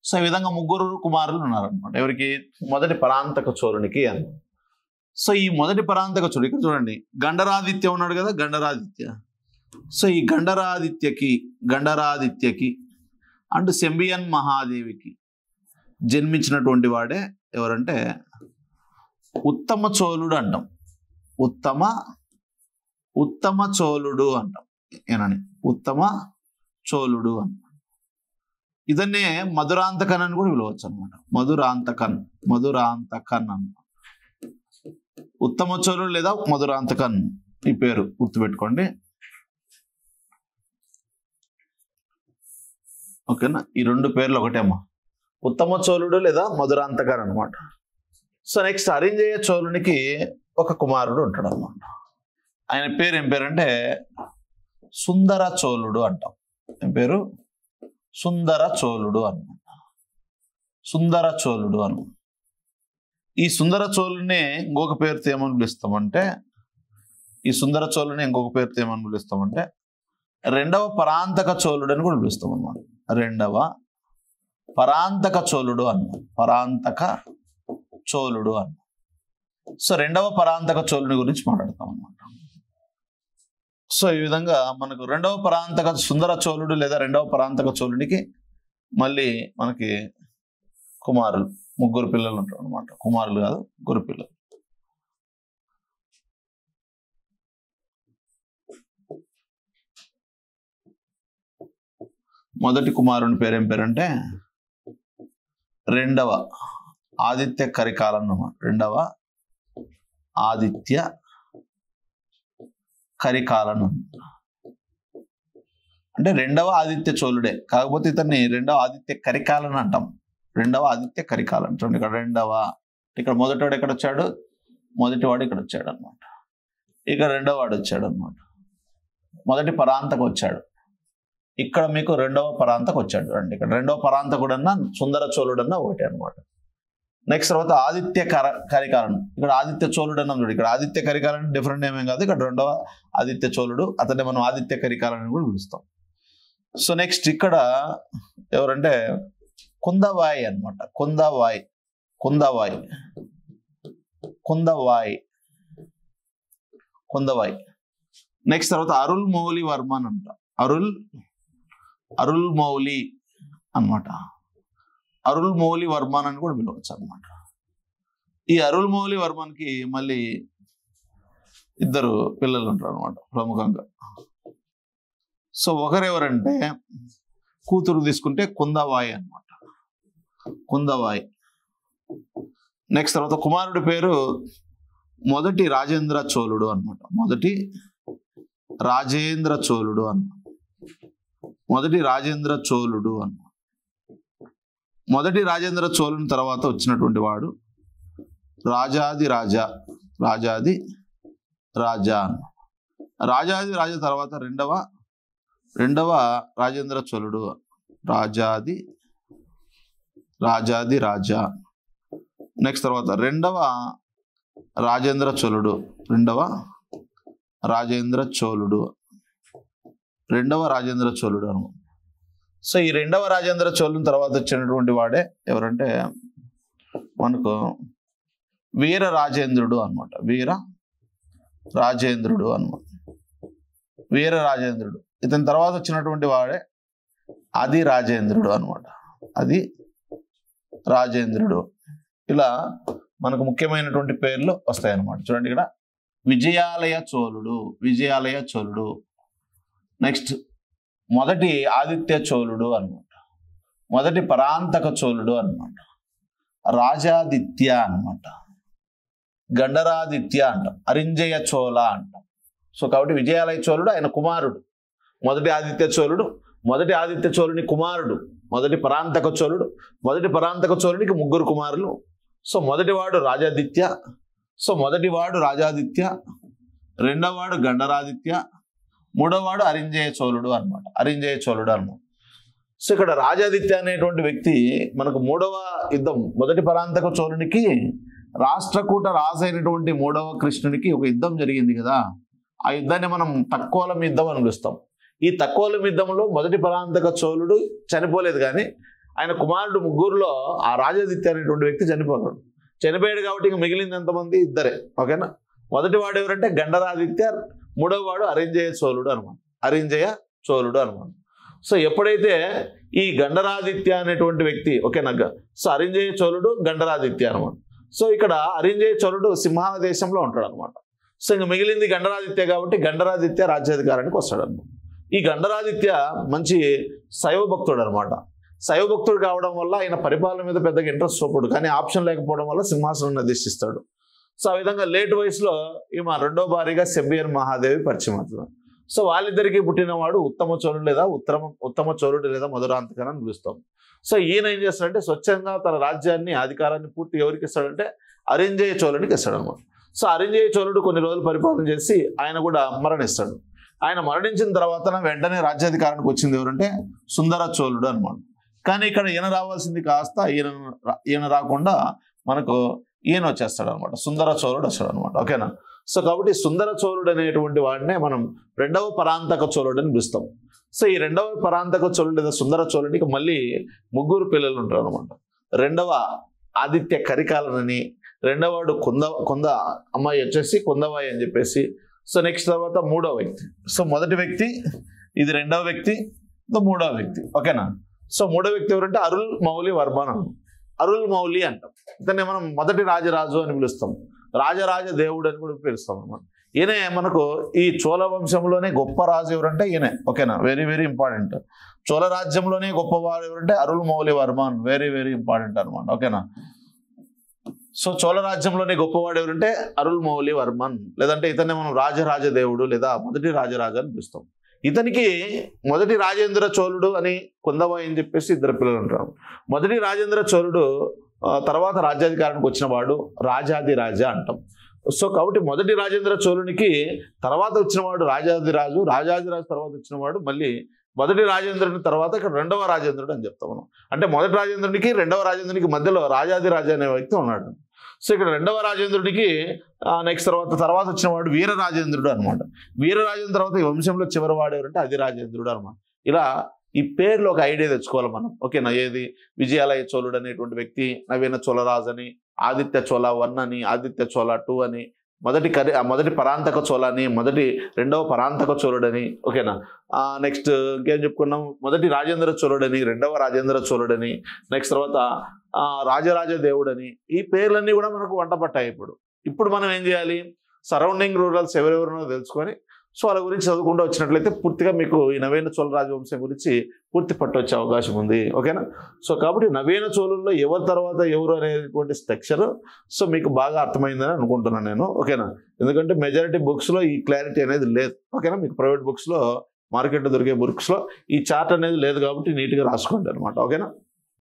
సో ఈ విధంగా ముగ్గురు కుమారులు ఉన్నారనమాట. ఎవరికి? మొదటి పరాంతక చోళునికి అన్నమాట. సో ఈ మొదటి పరాంతక చోళుడు ఇక్కడ చూడండి, గండరాదిత్య ఉన్నాడు కదా, గండరాదిత్య. సో ఈ గండరాదిత్యకి అంటూ సెంబియన్ మహాదేవికి జన్మించినటువంటి వాడే ఎవరంటే ఉత్తమ చోళుడు అంటాం. ఉత్తమ చోళుడు అంటాం. ఏనని ఉత్తమ చోళుడు అంటాం. ఇదన్నే మధురాంతకన్ అని కూడా పిలవచ్చు అనమాట. మధురాంతకన్ అన్నమాట. ఉత్తమ చోళుడు లేదా మధురాంతకన్ ఈ పేరు గుర్తుపెట్టుకోండి. ఓకేనా, ఈ రెండు పేర్లు ఒకటేమ్మా, ఉత్తమ చోళుడు లేదా మధురాంతకన్ అనమాట. సో నెక్స్ట్ అరింజయ చోళునికి ఒక కుమారుడు ఉంటాడు అనమాట. ఆయన పేరు ఏం పేరంటే సుందర చోళుడు అంటాం. ఏం పేరు? సుందర చోళుడు అనమాట. ఈ సుందర చోళుని ఇంకొక పేరుతో ఏమని పిలుస్తామంటే రెండవ పరాంతక చోళుడు అని కూడా పిలుస్తాం అనమాట. రెండవ పరాంతక చోళుడు అన్న. సో రెండవ పరాంతక చోళుని గురించి మాట్లాడతాం అన్నమాట. సో ఈ విధంగా మనకు రెండవ పరాంతక సుందర చోళుడు లేదా రెండవ పరాంతక చోళునికి మళ్ళీ మనకి కుమారులు, ముగ్గురు పిల్లలు ఉంటారు అనమాట. కుమారులు కాదు, ముగ్గురు పిల్లలు. మొదటి కుమారుని పేరేం పేరంటే రెండవ ఆదిత్య కరికాలన్ అన్నమాట. రెండవ ఆదిత్య కరికాలన్ అంటే రెండవ ఆదిత్య చోళుడే, కాకపోతే ఇతన్ని రెండవ ఆదిత్య కరికాలన్ అంటాం. రెండవ ఆదిత్య కరికాలన్. చూడండి ఇక్కడ ఇక్కడ మొదటివాడు ఎక్కడ వచ్చాడు? మొదటివాడు ఇక్కడ వచ్చాడు అనమాట. ఇక్కడ రెండవ వాడు వచ్చాడు అనమాట. మొదటి పరాంతకు వచ్చాడు. ఇక్కడ మీకు రెండవ పరాంతకు వచ్చాడు. చూడండి ఇక్కడ రెండవ పరాంతకుడన్నా సుందర చోళుడన్నా ఒకటే అనమాట. నెక్స్ట్ తర్వాత ఆదిత్య కరికాలన్. ఇక్కడ ఆదిత్య చోళుడు అన్నాం చూడు. ఇక్కడ ఆదిత్య కరికాలన్ డిఫరెంట్ ఏమేం కాదు. ఇక్కడ రెండవ ఆదిత్య చోళుడు, అతన్ని మనం ఆదిత్య కరికాలన్ అని కూడా పిలుస్తాం. సో నెక్స్ట్ ఇక్కడ ఎవరంటే కుందవాయి అనమాట. కుందవాయి. నెక్స్ట్ తర్వాత అరుల్ మౌలి వర్మన్ అంట. అరుల్మౌలి అన్నమాట. అరుల్మౌలి వర్మన్ అని కూడా పిలవచ్చు అనమాట. ఈ అరుల్మౌలి వర్మన్కి మళ్ళీ ఇద్దరు పిల్లలు ఉంటారు అనమాట ప్రముఖంగా. సో ఒకరెవరంటే కూతురు తీసుకుంటే కుందవాయి అనమాట, కుందవాయి. నెక్స్ట్ తర్వాత కుమారుడి పేరు మొదటి రాజేంద్ర చోళుడు అనమాట, మొదటి రాజేంద్ర చోళుడు అన్నమాట, మొదటి రాజేంద్ర చోళుడు అన్నమాట. మొదటి రాజేంద్ర చోళుని తర్వాత వచ్చినటువంటి వాడు రాజాది రాజా, రాజాది రాజా అన్నమాట. రాజాది రాజా తర్వాత రెండవ రాజేంద్ర చోళుడు, రాజాది రాజా. నెక్స్ట్ తర్వాత రెండవ రాజేంద్ర చోళుడు, రెండవ రాజేంద్ర చోళుడు అనమాట. సో ఈ రెండవ రాజేంద్ర చోళుని తర్వాత వచ్చినటువంటి వాడే ఎవరంటే మనకు వీర రాజేంద్రుడు అనమాట, వీర రాజేంద్రుడు. ఇతని తర్వాత వచ్చినటువంటి వాడే అది రాజేంద్రుడు అనమాట, అది రాజేంద్రుడు. ఇలా మనకు ముఖ్యమైనటువంటి పేర్లు వస్తాయి అన్నమాట. చూడండి ఇక్కడ విజయాలయ చోళుడు. నెక్స్ట్ మొదటి ఆదిత్య చోళుడు అనమాట, మొదటి పరాంతక చోళుడు అనమాట, రాజాదిత్య అనమాట, గండరాదిత్య అంటాం, అరింజయ చోళ అంటాం. సో కాబట్టి విజయాలయ చోళుడు ఆయన కుమారుడు, మొదటి ఆదిత్య చోళుని కుమారుడు, మొదటి పరాంతక చోళుడికి ముగ్గురు కుమారులు. సో మొదటివాడు రాజాదిత్య, రెండవవాడు గండరాదిత్య, మూడవవాడు అరింజయ చోళుడు అనమాట, సో ఇక్కడ రాజాదిత్య అనేటువంటి వ్యక్తి మనకు మూడవ యుద్ధం, మొదటి పరాంతక చోళునికి రాష్ట్రకూట రాజు అయినటువంటి మూడవ కృష్ణునికి ఒక యుద్ధం జరిగింది కదా. ఆ యుద్ధాన్ని మనం తక్కువలం యుద్ధం అని పిలుస్తాం. ఈ తక్కువలం యుద్ధంలో మొదటి పరాంతక చోళుడు చనిపోలేదు, కానీ ఆయన కుమారుడు ముగ్గురులో ఆ రాజాదిత్య అనేటువంటి వ్యక్తి చనిపోయాడు కాబట్టి ఇంక మిగిలింది ఎంతమంది? ఇద్దరే. ఓకేనా? మొదటి వాడు ఎవరంటే గండరాదిత్య, మూడవ వాడు అరింజయ చోళుడు అనమాట. సో ఎప్పుడైతే ఈ గండరాదిత్య అనేటువంటి వ్యక్తి, ఓకేనా, సో అరింజయ చోళుడు గండరాదిత్య అనమాట. సో ఇక్కడ అరింజయ చోళుడు సింహాల దేశంలో ఉంటాడు అనమాట. సో ఇంక మిగిలింది గండరాదిత్య కాబట్టి గండరాదిత్య రాజ్యాధికారానికి వస్తాడు అనమాట. ఈ గండరాదిత్య మంచి శైవ భక్తుడు అనమాట. శైవ భక్తుడు కావడం వల్ల ఆయన పరిపాలన మీద పెద్దగా ఇంట్రెస్ట్ చూపడు, కానీ ఆప్షన్ లేకపోవడం వల్ల సింహాసనం అధిష్టిస్తాడు. సో ఆ విధంగా లేట్ వయసులో ఈమె రెండో భార్యగా సెంబియన్ మహాదేవి పరిచయం అవుతుంది. సో వాళ్ళిద్దరికి పుట్టినవాడు ఉత్తమ చోళుడు లేదా మధురాంతకన్ అని పిలుస్తాం. సో ఈయన ఏం చేస్తాడంటే స్వచ్ఛంగా తన రాజ్యాన్ని, అధికారాన్ని పూర్తి ఎవరికి ఇస్తాడంటే అరింజయ చోళునికి ఇస్తాడనమాట. సో అరింజయ చోళుడు కొన్ని రోజులు పరిపాలన చేసి ఆయన కూడా మరణిస్తాడు. ఆయన మరణించిన తర్వాత వెంటనే రాజ్యాధికారానికి వచ్చింది ఎవరంటే సుందర చోళుడు అనమాట. కానీ ఇక్కడ ఈయన రావాల్సింది కాస్త ఈయన రాకుండా మనకు ఈయన వచ్చేస్తాడు అనమాట, సుందర చోళుడు వస్తాడు అనమాట. ఓకేనా? సో కాబట్టి సుందర చోళుడు అనేటువంటి వాడినే మనం రెండవ పరాంతక చోళుడు అని పిలుస్తాం. సో ఈ రెండవ పరాంతక చోళుడు లేదా సుందర చోళుడికి మళ్ళీ ముగ్గురు పిల్లలు ఉంటారు అనమాట. రెండవ ఆదిత్య కరికాలనని, రెండవవాడు కొంద అమ్మాయి వచ్చేసి కుందవాయి అని చెప్పేసి. సో నెక్స్ట్ తర్వాత మూడవ వ్యక్తి. సో మొదటి వ్యక్తి, ఇది రెండవ వ్యక్తి, మూడవ వ్యక్తి. ఓకేనా? సో మూడవ వ్యక్తి ఎవరంటే అరుల్మౌలి వర్మన్. అరుల్మౌలి అంటాం. ఇతన్ని మనం మొదటి రాజరాజు అని పిలుస్తాం, రాజరాజ దేవుడు అని కూడా పిలుస్తాం అనమాట. ఈయనే మనకు ఈ చోళ వంశంలోనే గొప్ప రాజు ఎవరంటే ఈయనే. ఓకేనా? Very very important. చోళ రాజ్యంలోనే గొప్పవాడు ఎవరంటే Arulmozhi Varman. Very very important అనమాట. ఓకేనా? సో చోళ రాజ్యంలోనే గొప్పవాడు ఎవరంటే అరుల్మౌలి వర్మన్, లేదంటే ఇతన్ని మనం రాజరాజ దేవుడు లేదా మొదటి రాజరాజు అని పిలుస్తాం. ఇతనికి మొదటి రాజేంద్ర చోళుడు అని కుందవాయి అని చెప్పేసి ఇద్దరు పిల్లలు ఉంటారు. మొదటి రాజేంద్ర చోళుడు తర్వాత రాజ్యాధికారానికి వచ్చిన వాడు రాజాది రాజా అంటాం. సో కాబట్టి మొదటి రాజేంద్ర చోళునికి తర్వాత వచ్చినవాడు రాజాది రాజు తర్వాత వచ్చినవాడు మళ్ళీ మొదటి రాజేంద్రుని తర్వాత ఇక్కడ రెండవ రాజేంద్రుడు అని చెప్తాం మనం. అంటే మొదటి రాజేంద్రునికి రెండవ రాజేంద్రునికి మధ్యలో రాజాది రాజా అనే వ్యక్తి ఉన్నాడు. సో ఇక్కడ రెండవ రాజేంద్రుడికి నెక్స్ట్ తర్వాత వచ్చినవాడు వీరరాజేంద్రుడు అనమాట. వీరరాజేంద్ర తర్వాత ఈ వంశంలో చివరి వాడు ఎవరంటే అది రాజేంద్రుడు అనమాట. ఇలా ఈ పేర్లో ఒక ఐడియా తెచ్చుకోవాలి మనం. ఓకేనా? ఏది విజయాలయ చోళుడు అనేటువంటి వ్యక్తి, నవీన చోళరాజు అని, ఆదిత్య చోళ 1 అని, ఆదిత్య చోళ 2 అని, మొదటి పరాంతక చోళని, రెండవ పరాంతక చోళుడని, ఓకేనా. నెక్స్ట్ ఇంకేం చెప్పుకున్నాం, మొదటి రాజేంద్ర చోళుడని, రెండవ రాజేంద్ర చోళుడని, నెక్స్ట్ తర్వాత రాజరాజ దేవుడని, ఈ పేర్లన్నీ కూడా మనకు వంట పట్టాయి. ఇప్పుడు మనం ఏం చేయాలి, సరౌండింగ్ రూరల్స్ ఎవరెవరినో తెలుసుకొని సో వాళ్ళ గురించి చదువుకుంటూ వచ్చినట్లయితే పూర్తిగా మీకు ఈ నవీన చోళ రాజవంశం గురించి పూర్తి పట్టు వచ్చే అవకాశం ఉంది, ఓకేనా. సో కాబట్టి నవీన చోళుల్లో ఎవరి తర్వాత ఎవరు అనేటువంటి స్ట్రక్చర్ సో మీకు బాగా అర్థమైందని అనుకుంటున్నాను నేను, ఓకేనా. ఎందుకంటే మెజారిటీ బుక్స్లో ఈ క్లారిటీ అనేది లేదు, ఓకేనా. మీకు ప్రైవేట్ బుక్స్లో, మార్కెట్లో దొరికే బుక్స్లో ఈ చార్ట్ అనేది లేదు కాబట్టి నీట్గా రాసుకోండి అనమాట, ఓకేనా.